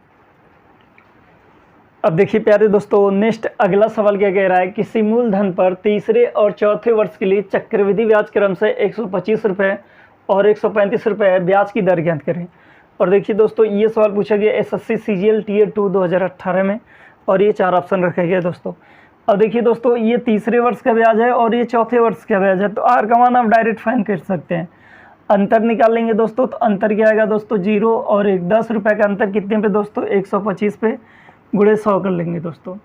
अब देखिए प्यारे दोस्तों, नेक्स्ट अगला सवाल क्या कह रहा है, किसी मूलधन पर तीसरे और चौथे वर्ष के लिए चक्रवृद्धि ब्याज क्रमशः 125 रुपये और 135 रुपये है, ब्याज की दर ज्ञात करें। और देखिए दोस्तों, ये सवाल पूछा गया एसएससी सीजीएल टियर 2 2018 में, और ये 4 ऑप्शन रखे गए दोस्तों। अब देखिए दोस्तों, ये तीसरे वर्ष का ब्याज है और ये चौथे वर्ष का ब्याज है, तो आर का मान आप डायरेक्ट फाइंड कर सकते हैं। अंतर निकालेंगे दोस्तों, तो अंतर क्या आएगा दोस्तों, 0 और 1, 10 रुपये का अंतर कितने पे दोस्तों, 125 पे गुणे 100 कर लेंगे दोस्तों।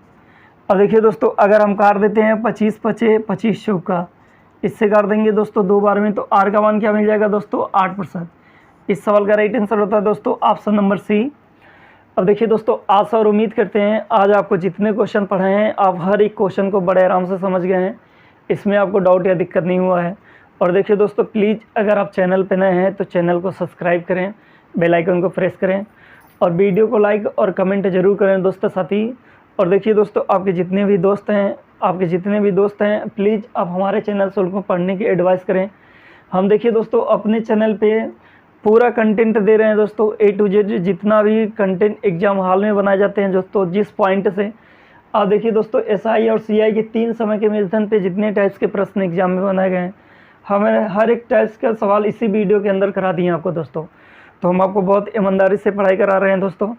अब देखिए दोस्तों, अगर हम काट देते हैं 25 पचे 25 चौका, इससे काट देंगे दोस्तों 2 बार में, तो आर का मान क्या मिल जाएगा दोस्तों, 8%। इस सवाल का राइट आंसर होता है दोस्तों ऑप्शन नंबर सी। अब देखिए दोस्तों, आशा और उम्मीद करते हैं आज आपको जितने क्वेश्चन पढ़े हैं आप हर एक क्वेश्चन को बड़े आराम से समझ गए हैं, इसमें आपको डाउट या दिक्कत नहीं हुआ है। और देखिए दोस्तों, प्लीज़ अगर आप चैनल पर नए हैं तो चैनल को सब्सक्राइब करें, बेल आइकन को प्रेस करें और वीडियो को लाइक और कमेंट जरूर करें दोस्तों साथी। और देखिए दोस्तों, आपके जितने भी दोस्त हैं प्लीज़ आप हमारे चैनल से उनको पढ़ने की एडवाइस करें। हम देखिए दोस्तों, अपने चैनल पे पूरा कंटेंट दे रहे हैं दोस्तों, A to Z जितना भी कंटेंट एग्जाम हॉल में बनाए जाते हैं दोस्तों, जिस पॉइंट से आप देखिए दोस्तों, SI और CI के 3 समय के मेज़न पे जितने टाइप्स के प्रश्न एग्जाम में बनाए गए हैं, हमें हर एक टाइप्स का सवाल इसी वीडियो के अंदर करा दिए आपको दोस्तों। तो हम आपको बहुत ईमानदारी से पढ़ाई करा रहे हैं दोस्तों।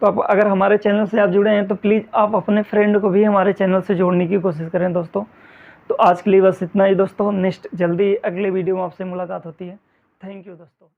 तो आप अगर हमारे चैनल से आप जुड़े हैं तो प्लीज़ आप अपने फ्रेंड को भी हमारे चैनल से जोड़ने की कोशिश करें दोस्तों। तो आज के लिए बस इतना ही दोस्तों, नेक्स्ट जल्दी अगले वीडियो में आपसे मुलाकात होती है। थैंक यू दोस्तों।